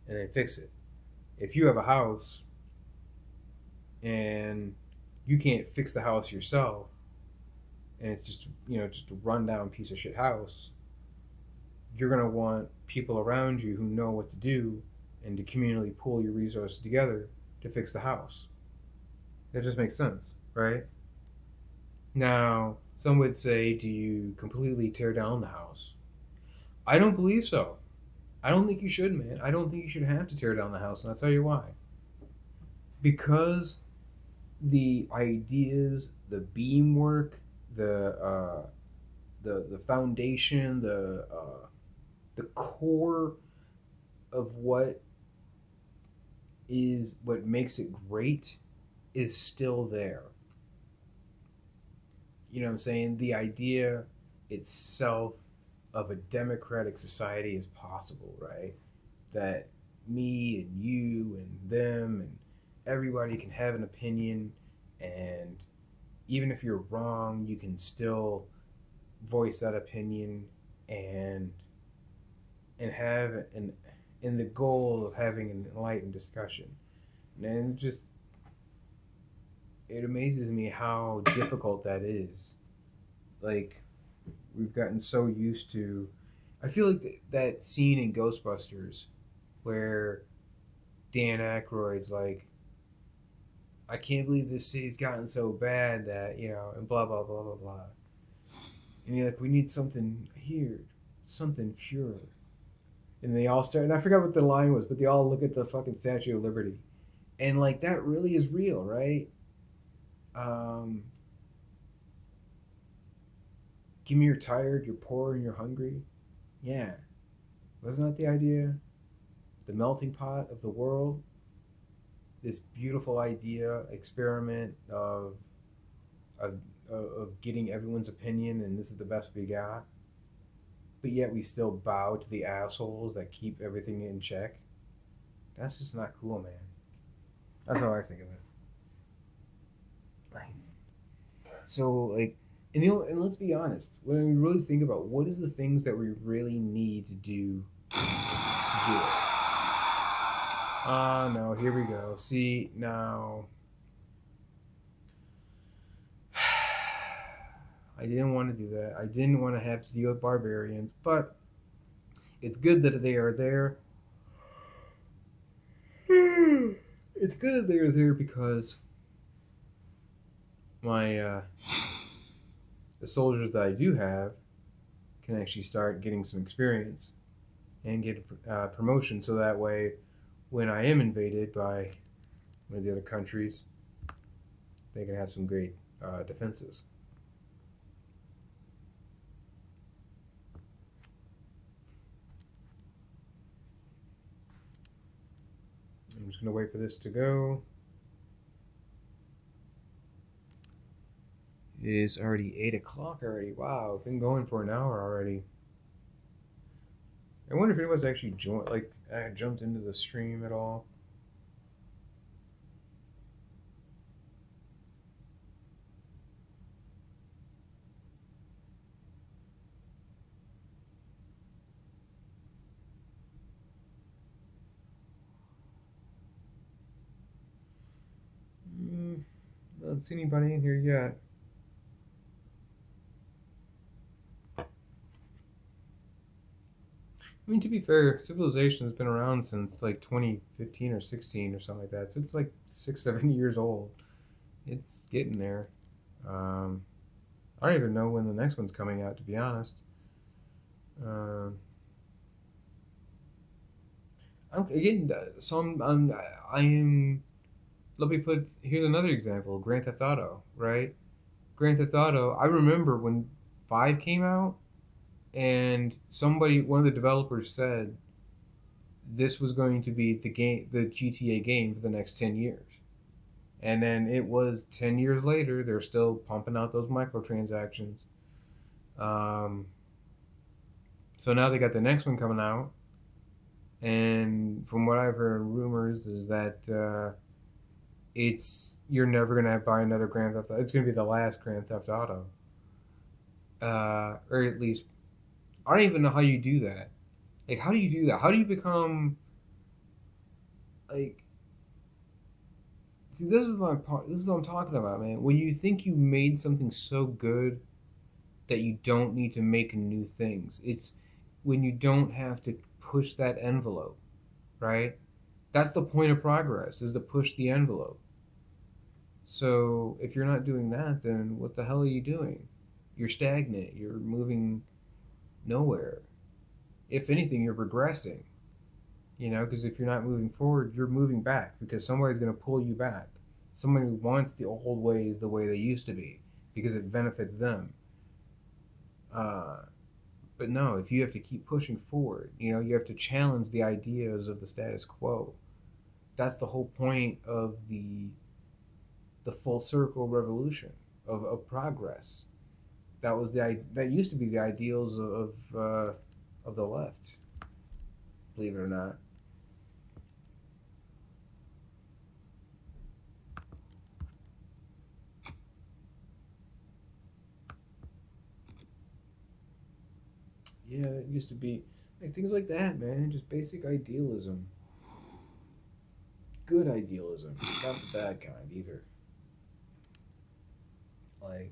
and then fix it. If you have a house and you can't fix the house yourself and it's just a rundown piece of shit house, you're going to want people around you who know what to do and to communally pool your resources together to fix the house. That just makes sense, right? Now, some would say, do you completely tear down the house? I don't believe so. I don't think you should, man. I don't think you should have to tear down the house, and I'll tell you why. Because the ideas, the beamwork, the foundation, the core of what makes it great is still there. You know what I'm saying? The idea itself of a democratic society is possible, right? That me and you and them and everybody can have an opinion, and even if you're wrong, you can still voice that opinion and have an in the goal of having an enlightened discussion. And it amazes me how difficult that is. Like, we've gotten so used to. I feel like that scene in Ghostbusters where Dan Aykroyd's like, I can't believe this city's gotten so bad that, and blah, blah, blah, blah, blah. And you're like, we need something here, something pure. And they all start, and I forgot what the line was, but they all look at the fucking Statue of Liberty. And, like, that really is real, right? Give me you're tired, you're poor, and you're hungry. Yeah. Wasn't that the idea? The melting pot of the world? This beautiful idea, experiment of getting everyone's opinion, and this is the best we got. But yet we still bow to the assholes that keep everything in check. That's just not cool, man. That's how I think of it. And let's be honest. When we really think about what is the things that we really need to do to do it. No, here we go. See, now I didn't want to do that. I didn't want to have to deal with barbarians, but it's good that they are there. It's good that they are there because my the soldiers that I do have can actually start getting some experience and get a promotion, so that way, when I am invaded by one of the other countries, they can have some great defenses. I'm just gonna wait for this to go. It is already 8 o'clock already. Wow, I've been going for an hour already. I wonder if anyone's actually joined, like, jumped into the stream at all. I don't see anybody in here yet. I mean, to be fair, civilization has been around since like 2015 or 16 or something like that. So it's like 6, 7 years old. It's getting there. Um, I don't even know when the next one's coming out, to be honest. Um, I'm again. So I am. Let me put. Here's another example. Grand Theft Auto, right? Grand Theft Auto. I remember when 5 came out, and one of the developers said this was going to be the GTA game for the next 10 years. And then it was 10 years later. They're still pumping out those microtransactions. Um, so now they got the next one coming out, and from what I've heard, rumors is that it's you're never gonna buy another Grand Theft Auto. It's gonna be the last Grand Theft Auto, or at least I don't even know how you do that. Like, how do you do that? How do you become like? See, this is my part. This is what I'm talking about, man. When you think you made something so good that you don't need to make new things. It's when you don't have to push that envelope, right? That's the point of progress, is to push the envelope. So if you're not doing that, then what the hell are you doing? You're stagnant. You're moving nowhere. If anything, you're regressing. Because if you're not moving forward, you're moving back because somebody's going to pull you back. Somebody wants the old ways the way they used to be because it benefits them. Uh, but no, if you have to keep pushing forward, you have to challenge the ideas of the status quo. That's the whole point of the full circle revolution of progress. That used to be the ideals of the left, believe it or not. Yeah, it used to be like things like that, man. Just basic idealism, good idealism, not the bad kind either. Like,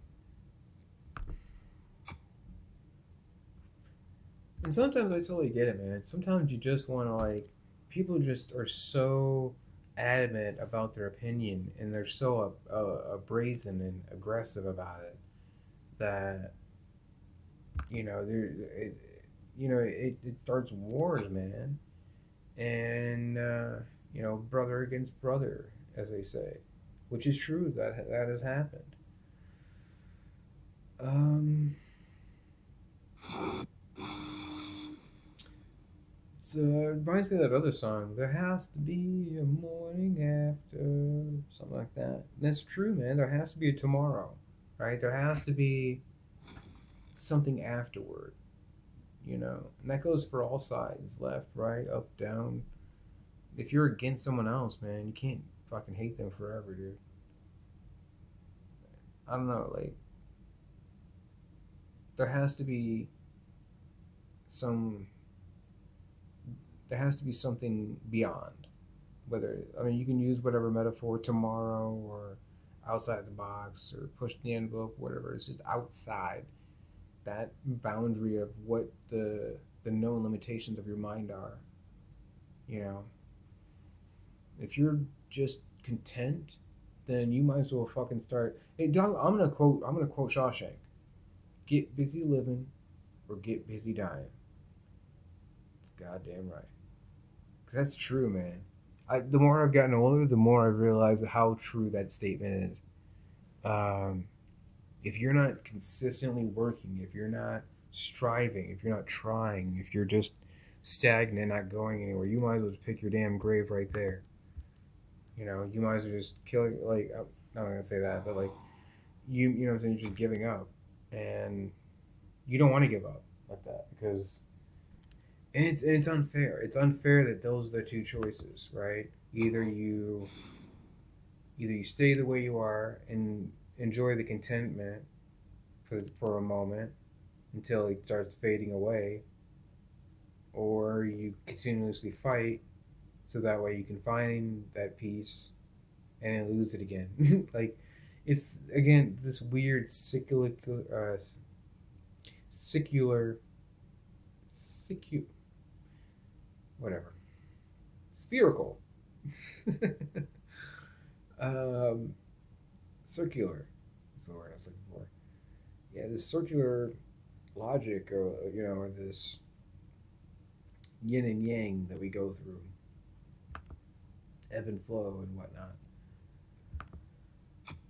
and sometimes I totally get it, man. Sometimes you just want to people just are so adamant about their opinion, and they're so brazen and aggressive about it that it starts wars, man, and brother against brother, as they say, which is true. That has happened. Um, so it reminds me of that other song. There has to be a morning after, something like that. And that's true, man. There has to be a tomorrow, right? There has to be something afterward, and that goes for all sides, left, right, up, down. If you're against someone else, man, you can't fucking hate them forever, dude. I don't know, like, there has to be some there has to be something beyond. Whether, I mean, you can use whatever metaphor, tomorrow or outside the box or push the envelope, whatever. It's just outside that boundary of what the known limitations of your mind are. You know, if you're just content, then you might as well fucking start. Hey, dog, I'm gonna quote Shawshank: "Get busy living, or get busy dying." It's goddamn right. 'Cause that's true, man. The more I've gotten older, the more I've realized how true that statement is. Um, if you're not consistently working, if you're not striving, if you're not trying, if you're just stagnant, not going anywhere, you might as well just pick your damn grave right there. You know, you might as well just kill it. Like, I'm not gonna say that, but like, you know what I'm saying? You're just giving up, and you don't want to give up like that because, and it's unfair. It's unfair that those are the two choices, right? Either you stay the way you are and enjoy the contentment for a moment until it starts fading away, or you continuously fight so that way you can find that peace and then lose it again. Like, it's again this weird secular, secu, whatever, spherical, um, circular. That's the word I was looking for. Yeah, this circular logic, or or this yin and yang that we go through, ebb and flow and whatnot.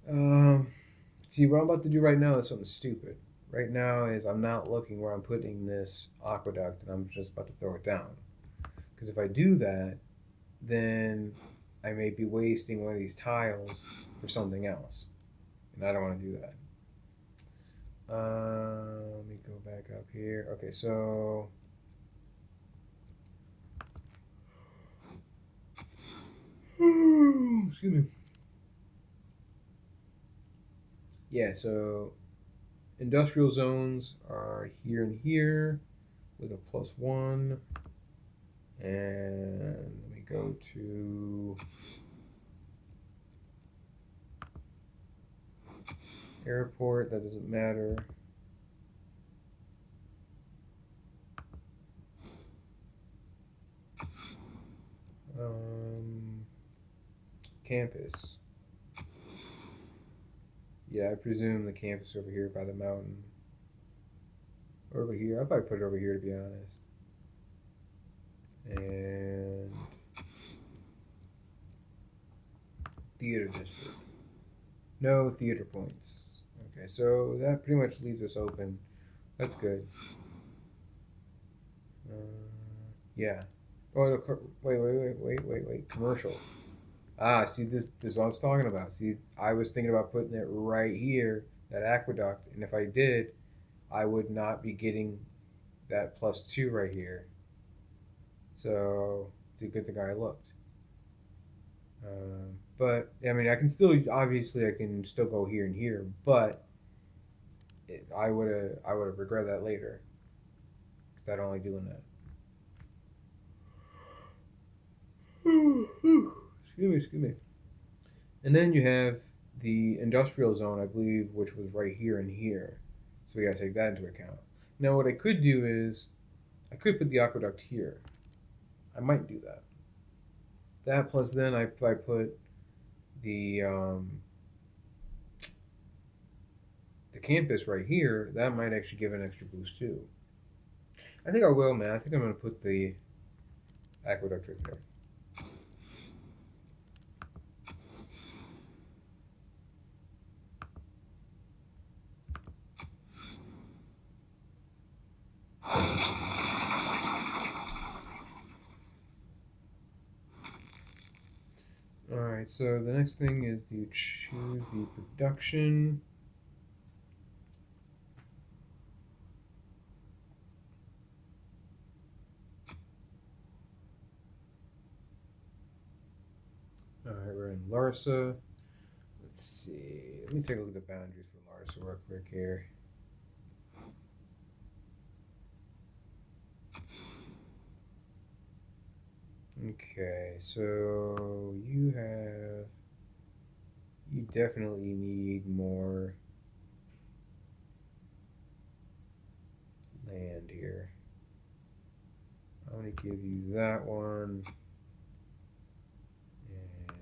Um, See, what I'm about to do right now is something stupid. Right now is I'm not looking where I'm putting this aqueduct, and I'm just about to throw it down. Because if I do that, then I may be wasting one of these tiles for something else, and I don't want to do that. Let me go back up here. Okay, so excuse me. Yeah, so industrial zones are here and here with a +1. And let me go to airport. That doesn't matter. Campus. Yeah, I presume the campus over here by the mountain. Over here. I'll probably put it over here to be honest. And theater district. No theater points. Okay, so that pretty much leaves us open. That's good. Uh, yeah. Oh, no, wait. Commercial. Ah, see, this is what I was talking about. See, I was thinking about putting it right here, that aqueduct, and if I did, I would not be getting that +2 right here. So it's a good thing I looked. But I mean, I can still go here and here, but I would have regret that later because I'd only doing that. Excuse me. And then you have the industrial zone, I believe, which was right here and here. So we gotta take that into account. Now, what I could do is I could put the aqueduct here. I might do that. That plus then if I put the um, the campus right here, that might actually give an extra boost too. I think I will, man. I think I'm gonna put the aqueduct right there. Alright, so the next thing is to choose the production. Alright, we're in Larsa. Let's see. Let me take a look at the boundaries for Larsa real quick here. Okay, so you have You definitely need more land here. I'm gonna give you that one. And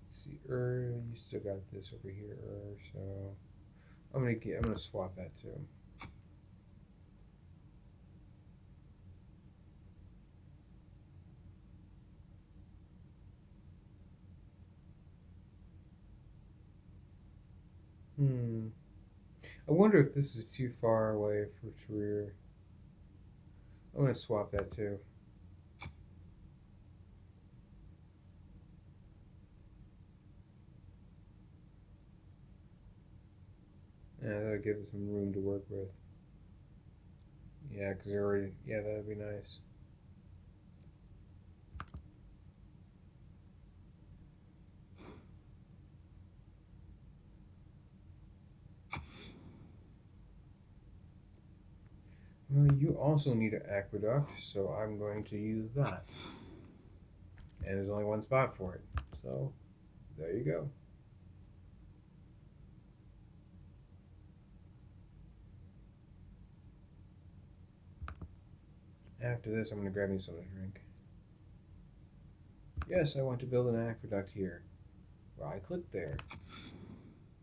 let's see, you still got this over here, so I'm gonna swap that too. Hmm. I wonder if this is too far away for Trier. I'm gonna swap that too. Yeah, that'll give us some room to work with. Yeah, because they're already. Yeah, that'd be nice. Well, you also need an aqueduct, so I'm going to use that. And there's only one spot for it. So, there you go. After this, I'm going to grab me something to drink. Yes, I want to build an aqueduct here. Well, I clicked there.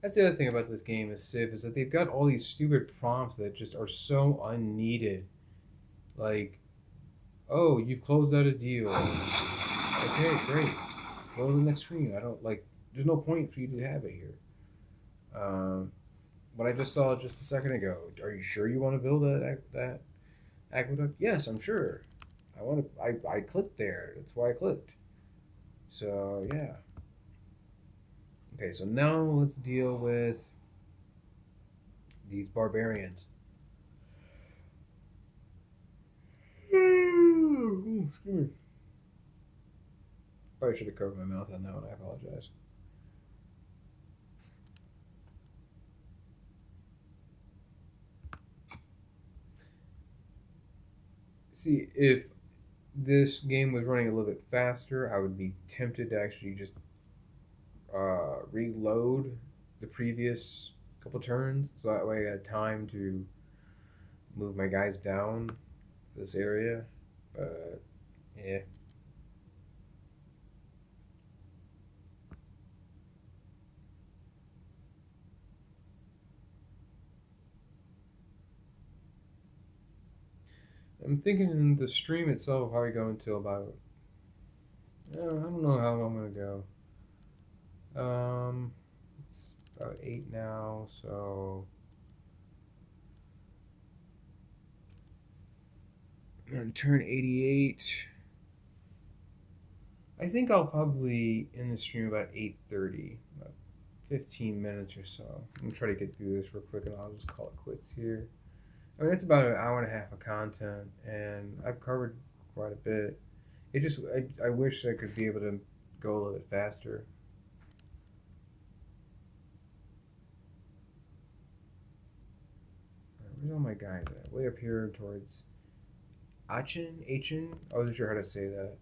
That's the other thing about this game is Civ is that they've got all these stupid prompts that just are so unneeded. Like, oh, you've closed out a deal. Okay, great. Go to the next screen. I don't like. There's no point for you to have it here. Um, what I just saw just a second ago. Are you sure you want to build that aqueduct? Yes, I'm sure. I want to. I clicked there. That's why I clicked. So yeah. Okay, so now let's deal with these barbarians. Ooh, excuse me. Probably should have covered my mouth on that one. I apologize. See, if this game was running a little bit faster, I would be tempted to actually just reload the previous couple turns, so that way I had time to move my guys down this area. But yeah, I'm thinking the stream itself will probably go until about I don't know how long I'm gonna go. It's about 8 now, so I'm gonna turn 88. I think I'll probably end the stream about 8:30, about 15 minutes or so. I'm gonna try to get through this real quick, and I'll just call it quits here. I mean, it's about an hour and a half of content, and I've covered quite a bit. I wish I could be able to go a little bit faster. Where's all my guys at? Way up here towards Aachen? I wasn't sure how to say that.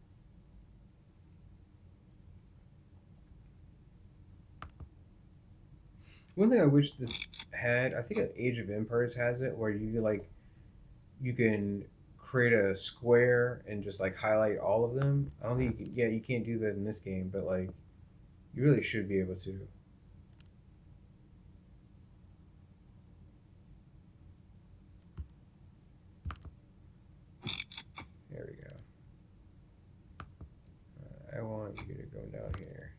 One thing I wish this had, I think Age of Empires has it, where you can create a square and just like highlight all of them. I don't think you can, yeah, you can't do that in this game, but like you really should be able to. There we go. I want you to go down here.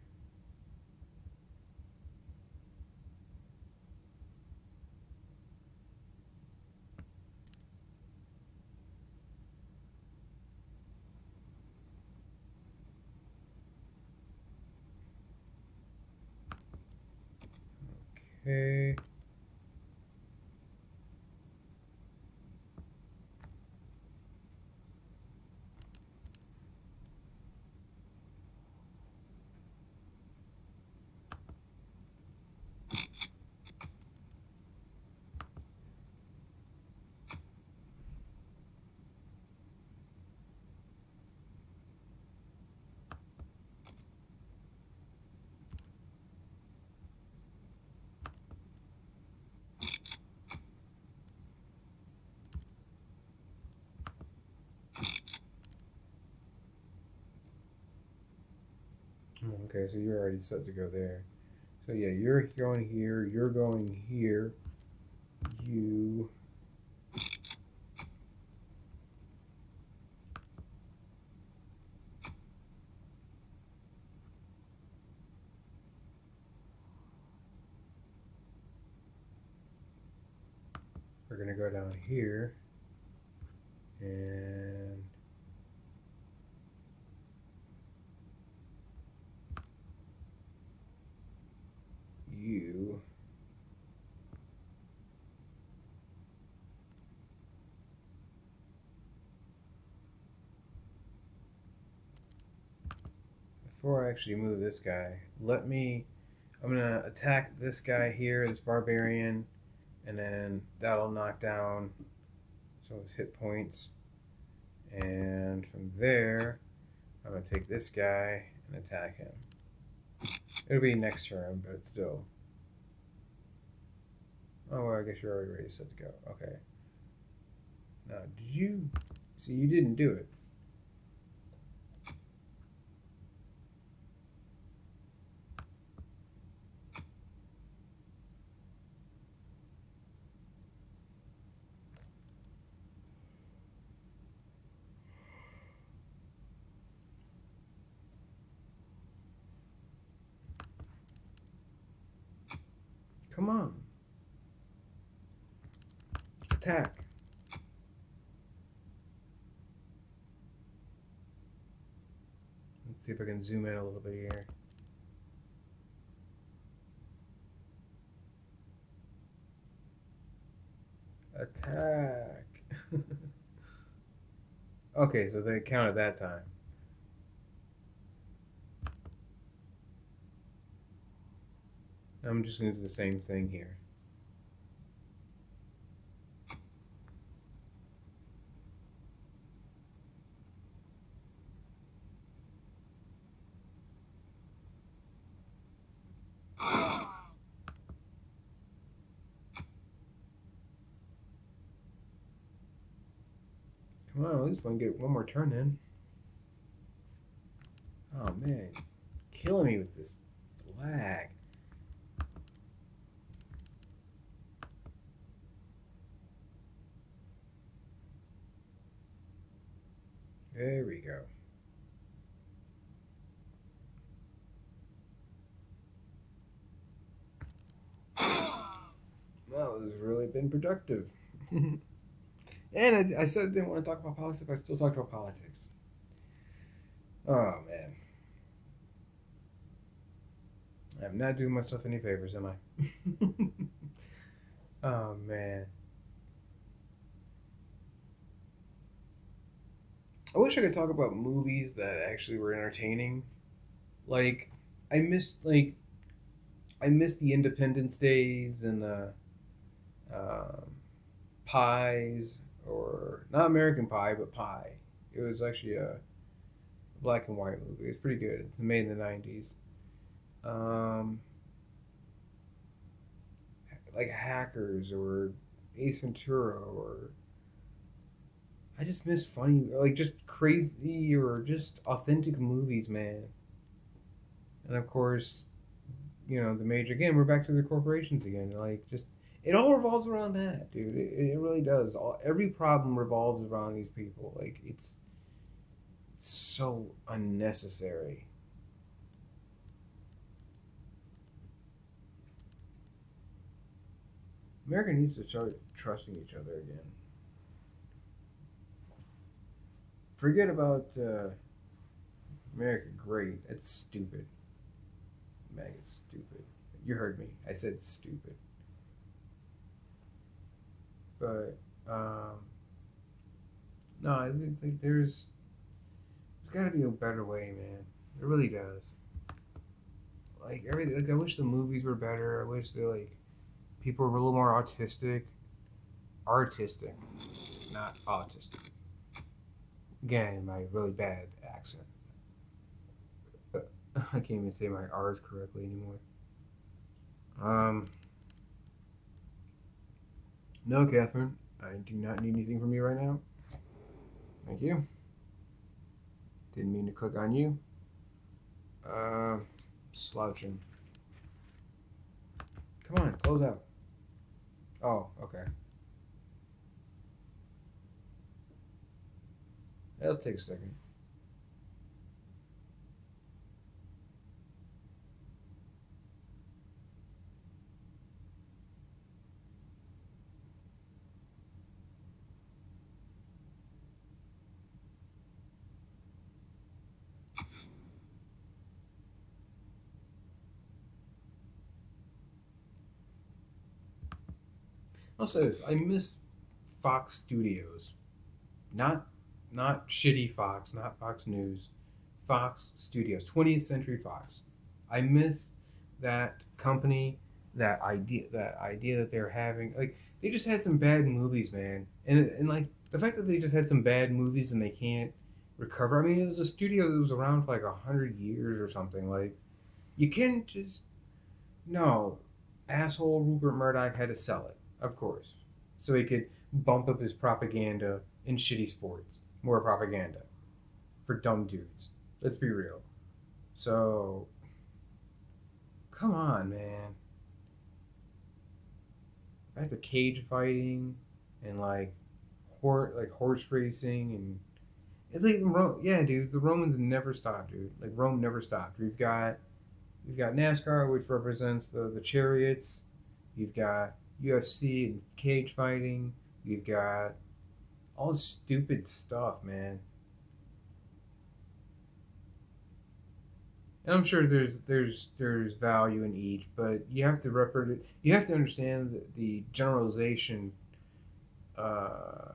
Okay. Okay, so you're already set to go there. So yeah, you're going here. You're going here. You are gonna go down here, and you before I actually move this guy, I'm gonna attack this guy here, this barbarian, and then that'll knock down some of his hit points. And from there, I'm gonna take this guy and attack him. It'll be next turn, but still. Oh well, I guess you're already ready, set to go. Okay. Now, did you see? You didn't do it. Come on. Attack. Let's see if I can zoom in a little bit here. Attack. Okay, so they counted that time. I'm just going to do the same thing here. Come on, at least want to get one more turn in. Oh man, killing me with this lag. There we go. Well, this has really been productive. And I said I didn't want to talk about politics, but I still talked about politics. Oh man. I'm not doing myself any favors, am I? Oh man. I wish I could talk about movies that actually were entertaining. Like like I missed the Independence Days and the um, Pies, or not American Pie, but Pie. It was actually a black and white movie. It's pretty good. It's made in the '90s. Um, like Hackers or Ace Ventura, or I just miss funny, like just crazy or just authentic movies, man. And of course, the major again. We're back to the corporations again. Like just it all revolves around that, dude. It really does. Every problem revolves around these people. Like it's so unnecessary. America needs to start trusting each other again. Forget about America. Great. It's stupid. Meg, it's stupid. You heard me. I said stupid. But no, I think there's got to be a better way, man. It really does. Like everything. Like I wish the movies were better. I wish people were a little more artistic, not autistic. Again, my really bad accent. I can't even say my R's correctly anymore. Um, no, Catherine, I do not need anything from you right now. Thank you. Didn't mean to click on you. slouching. Come on, close out. Oh, okay. That'll take a second. I'll say this: I miss Fox Studios, not not shitty Fox, not Fox News, Fox Studios, 20th Century Fox. I miss that company, that idea that they're having. Like they just had some bad movies, man, and like the fact that they just had some bad movies and they can't recover. I mean, it was a studio that was around for like 100 years or something. Like you can't just no, asshole Rupert Murdoch had to sell it, of course, so he could bump up his propaganda in shitty sports. More propaganda for dumb dudes. Let's be real. So, come on, man. Back to cage fighting and like horse racing and it's like yeah, dude. The Romans never stopped, dude. Like Rome never stopped. We've got NASCAR, which represents the chariots. You've got UFC and cage fighting. You've got all this stupid stuff, man. And I'm sure there's value in each, but you have to understand the generalization, uh,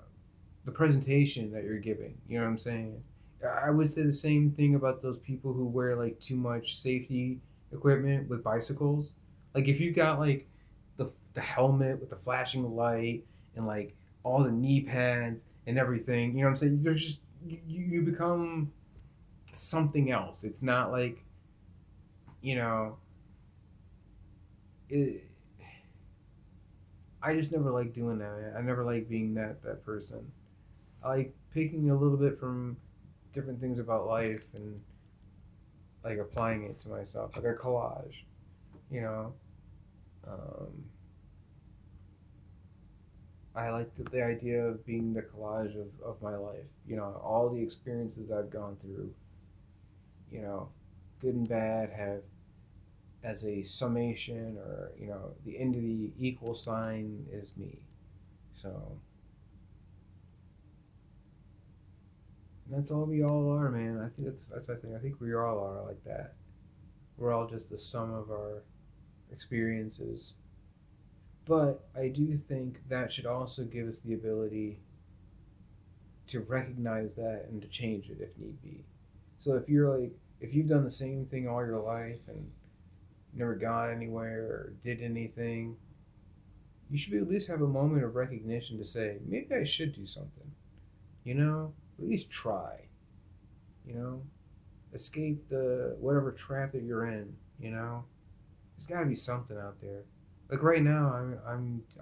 the presentation that you're giving. You know what I'm saying? I would say the same thing about those people who wear like too much safety equipment with bicycles. Like if you got like the helmet with the flashing light and like all the knee pads and everything, you know what I'm saying? There's just you become something else. It's not like you know. It, I just never like doing that. Man. I never like being that person. I like picking a little bit from different things about life and like applying it to myself, like a collage. You know, um, I like the idea of being the collage of my life. You know, all the experiences I've gone through. You know, good and bad have as a summation, or the end of the equal sign is me. So that's all we all are, man. I think that's I think we all are like that. We're all just the sum of our experiences. But I do think that should also give us the ability to recognize that and to change it if need be. So if you've done the same thing all your life and never got anywhere or did anything, you should at least have a moment of recognition to say, maybe I should do something. At least try. You know, escape the whatever trap that you're in. There's got to be something out there. Like right now,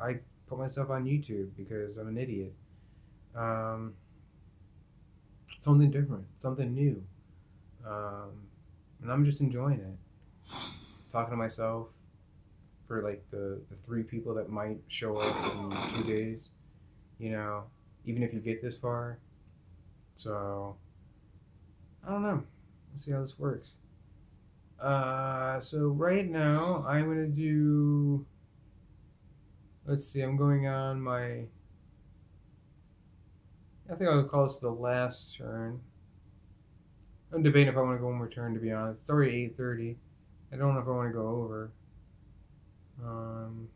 I put myself on YouTube because I'm an idiot. Um, Something different, something new, and I'm just enjoying it. Talking to myself for like the three people that might show up in 2 days. You know, even if you get this far. So I don't know. Let's see how this works. So right now I'm gonna do. Let's see. I'm going on my. I think I'll call this the last turn. I'm debating if I want to go one more turn. To be honest, it's already 8:30. I don't know if I want to go over. Um,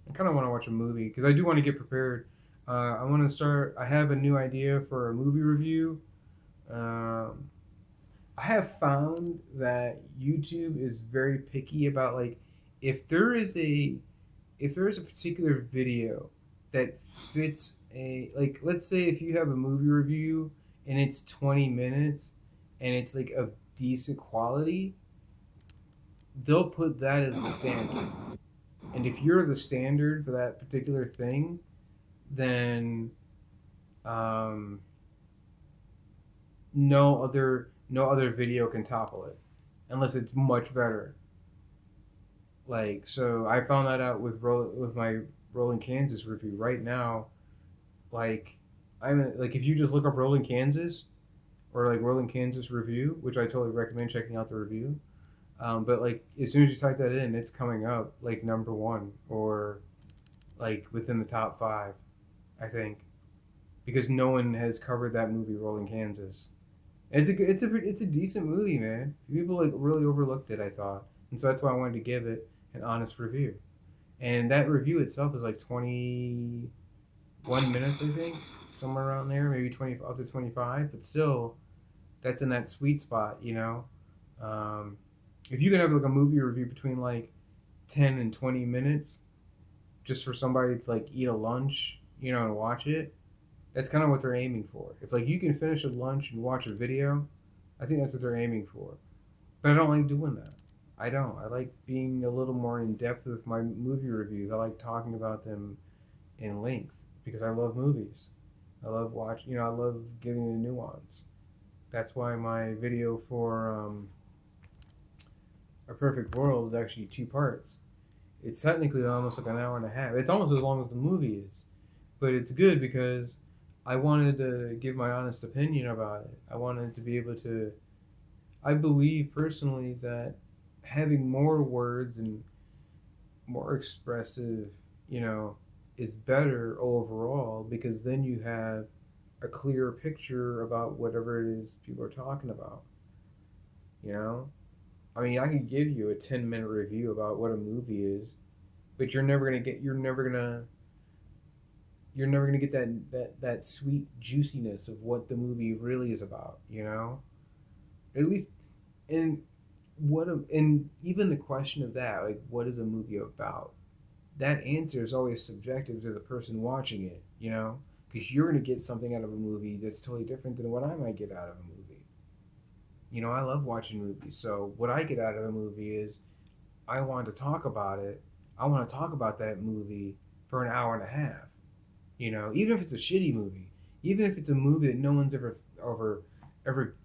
I kind of want to watch a movie because I do want to get prepared. I want to start. I have a new idea for a movie review. Um, I have found that YouTube is very picky about like if there is a if there is a particular video that fits a like let's say if you have a movie review and it's 20 minutes and it's like of decent quality, they'll put that as the standard. And if you're the standard for that particular thing, then um, no other video can topple it unless it's much better. Like, so I found that out with my Rolling Kansas review right now. Like, I'm like, if you just look up Rolling Kansas or like Rolling Kansas review, which I totally recommend checking out the review. But like as soon as you type that in, it's coming up like number one or like within the top five, I think, because no one has covered that movie, Rolling Kansas. It's a decent movie, man. People like really overlooked it, I thought, and so that's why I wanted to give it an honest review. And that review itself is like 21 minutes, I think, somewhere around there, maybe 20 up to 25. But still, that's in that sweet spot, you know. Um, if you can have like a movie review between like 10 and 20 minutes, just for somebody to like eat a lunch, you know, and watch it, that's kind of what they're aiming for. If like you can finish a lunch and watch a video, I think that's what they're aiming for. But I don't like doing that. I don't. I like being a little more in depth with my movie reviews. I like talking about them in length because I love movies. I love watching. I love getting the nuance. That's why my video for A Perfect World is actually two parts. It's technically almost like an hour and a half. It's almost as long as the movie is, but it's good because I wanted to give my honest opinion about it. I wanted to be able to. I believe personally that having more words and more expressive, you know, is better overall because then you have a clearer picture about whatever it is people are talking about. You know, I mean, I could give you a 10-minute review about what a movie is, but you're never gonna get that sweet juiciness of what the movie really is about. You know, at least and and even the question of that, like, what is a movie about? That answer is always subjective to the person watching it. You know, because you're gonna get something out of a movie that's totally different than what I might get out of a movie. I love watching movies, so what I get out of a movie is I want to talk about it. I want to talk about that movie for an hour and a half. Even if it's a shitty movie, even if it's a movie that no one's ever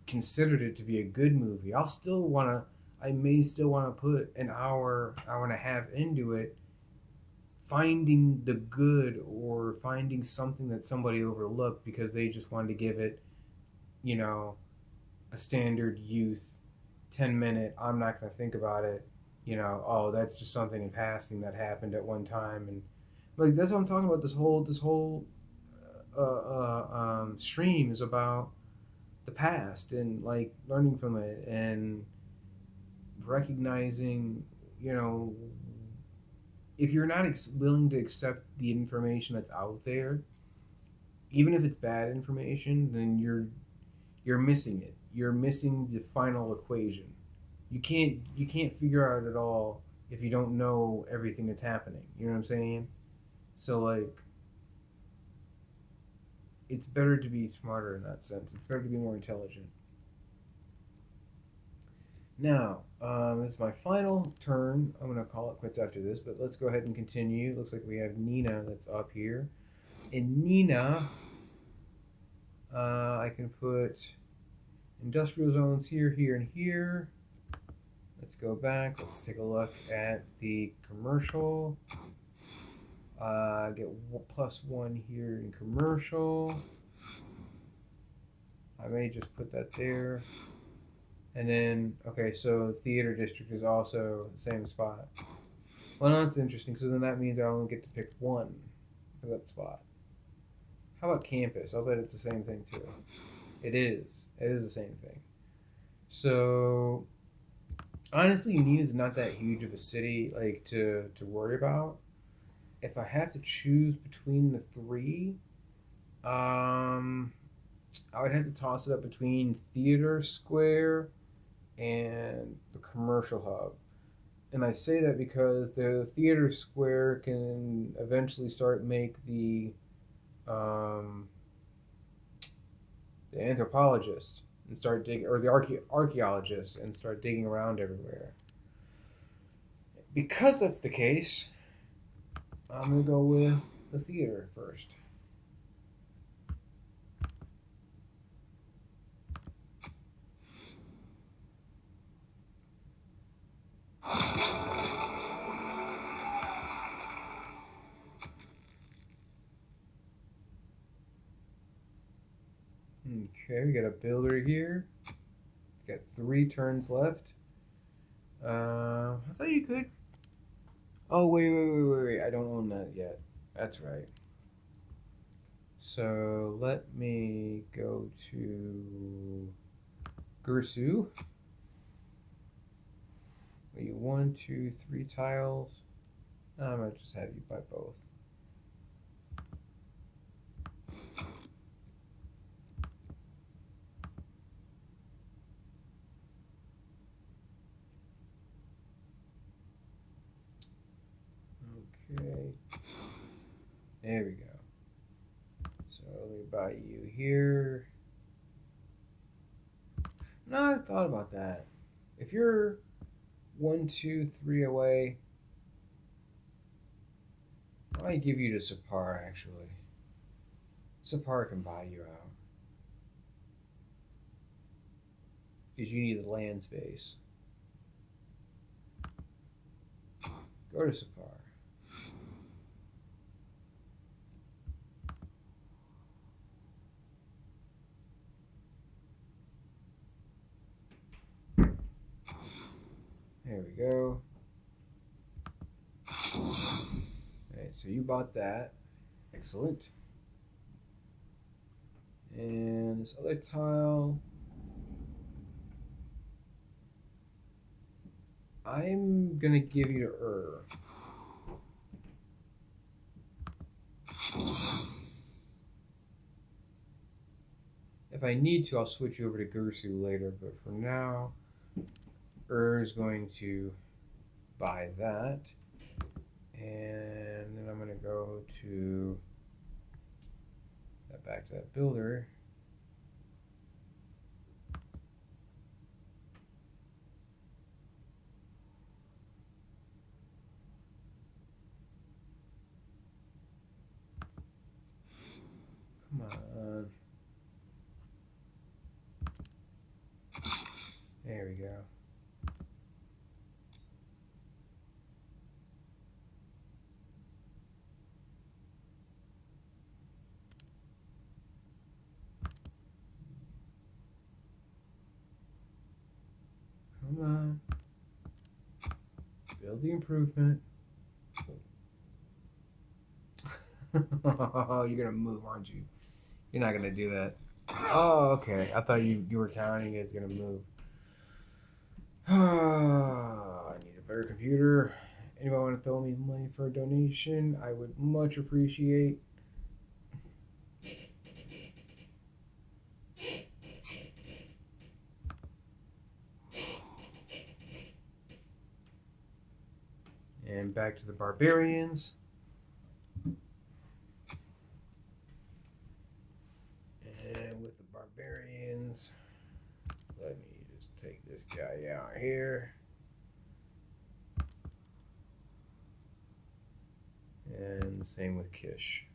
considered it to be a good movie, I may still want to put an hour and a half into it, finding the good or finding something that somebody overlooked because they just wanted to give it, you know, a standard youth 10-minute. I'm not going to think about it. Oh, that's just something in passing that happened at one time, and like that's what I'm talking about. This whole stream is about the past and like learning from it and recognizing, if you're not willing to accept the information that's out there, even if it's bad information, then you're missing it. You're missing the final equation. You can't figure out it all if you don't know everything that's happening. You know what I'm saying? So like, it's better to be smarter in that sense. It's better to be more intelligent. Now, this is my final turn. I'm gonna call it quits after this, but let's go ahead and continue. Looks like we have Nina that's up here, and Nina, I can put industrial zones here, here, and here. Let's go back. Let's take a look at the commercial. Get +1 here in commercial. I may just put that there. And then, okay, so theater district is also the same spot. Well, no, that's interesting because then that means I only get to pick one for that spot. How about campus? I'll bet it's the same thing too. It is. It is the same thing. So, honestly, Nina's not that huge of a city like to worry about. If I have to choose between the three, I would have to toss it up between Theater Square and the commercial hub. And I say that because the Theater Square can eventually start make um, the anthropologist and start digging, or the archaeologist and start digging around everywhere. Because that's the case, I'm gonna go with the theater first. Okay, we got a builder here. It's got 3 turns left. I thought you could. Oh, wait. I don't own that yet. That's right. So let me go to Ubercoo. We 1, 2, 3 tiles. I'm gonna just have you buy both. Okay. There we go. So let me buy you here. No, I've thought about that. If you're 1, 2, 3 away, I might give you to Sapar actually. Sapar can buy you out. Because you need the land space. Go to Sapar. There we go. Alright, so you bought that. Excellent. And this other tile, I'm gonna give you to If I need to, I'll switch you over to Ubercoo later, but for now, is going to buy that. And then I'm gonna go to back to that builder. Come on. There we go. Come on. Build the improvement. Oh, you're gonna move, aren't you? You're not gonna do that. Oh, okay. I thought you were counting it's gonna move. I need a better computer. Anybody want to throw me money for a donation? I would much appreciate. And back to the barbarians. And with the barbarians, let me just take this guy out here. And the same with Kish.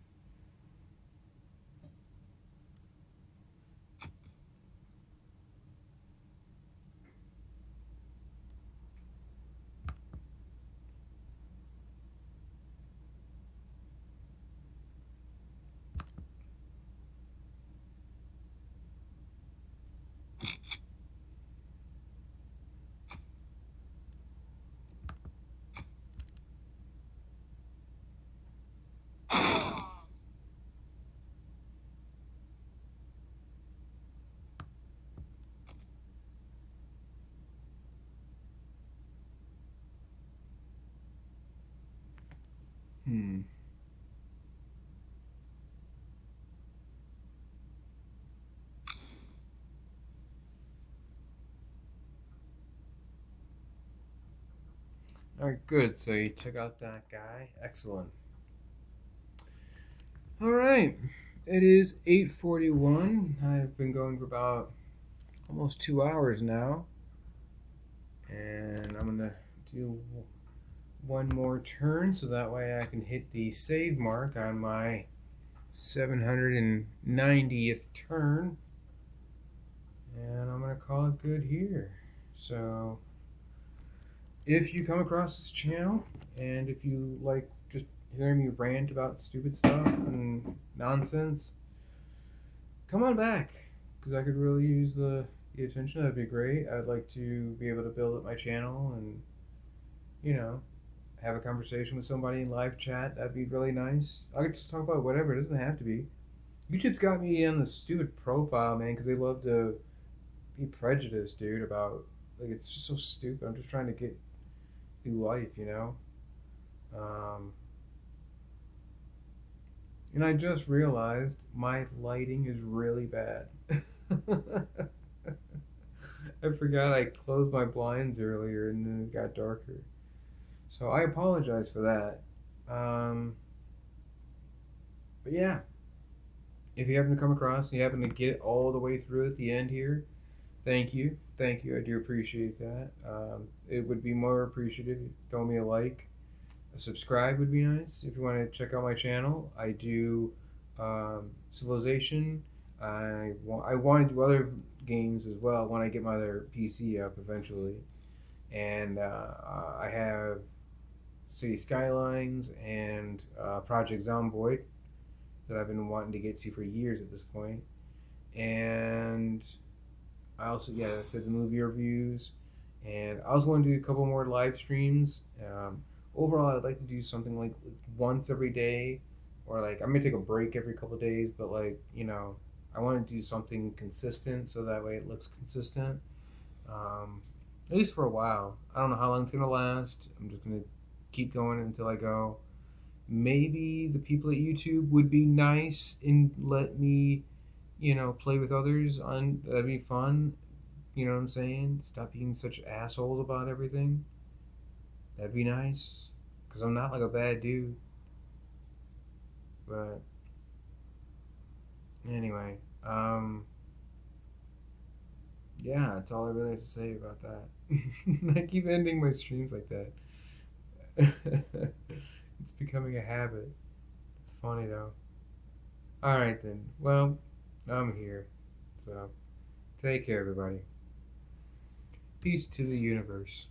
Alright, good. So you took out that guy. Excellent. Alright. It is 8:41. I've been going for about almost 2 hours now. And I'm gonna do one more turn so that way I can hit the save mark on my 790th turn. And I'm gonna call it good here. So if you come across this channel and if you like just hearing me rant about stupid stuff and nonsense, come on back. because I could really use the attention. That'd be great. I'd like to be able to build up my channel and, you know, have a conversation with somebody in live chat. That'd be really nice. I could just talk about whatever. It doesn't have to be. YouTube's got me on the stupid profile, man, because they love to be prejudiced, dude, about, like, it's just so stupid. I'm just trying to get through life, you know? Um, and I just realized my lighting is really bad. I forgot I closed my blinds earlier and then it got darker. So I apologize for that. Um, but yeah, if you happen to come across and you happen to get it all the way through at the end here, thank you. Thank you. I do appreciate that. It would be more appreciative if you throw me a like. A subscribe would be nice if you want to check out my channel. I do Civilization. I want to do other games as well when I get my other PC up eventually. And I have City Skylines and Project Zomboid that I've been wanting to get to for years at this point. And I also, yeah, I said the movie reviews. And I also want to do a couple more live streams. Overall, I'd like to do something like once every day, or like I may take a break every couple of days, but like, I want to do something consistent so that way it looks consistent. At least for a while. I don't know how long it's gonna last. I'm just gonna keep going until I go. Maybe the people at YouTube would be nice and let me, play with others on. That'd be fun. You know what I'm saying? Stop being such assholes about everything. That'd be nice. Because I'm not like a bad dude. But anyway, yeah, that's all I really have to say about that. I keep ending my streams like that. It's becoming a habit. It's funny though. Alright then. Well, I'm here. So, take care, everybody. Peace to the universe.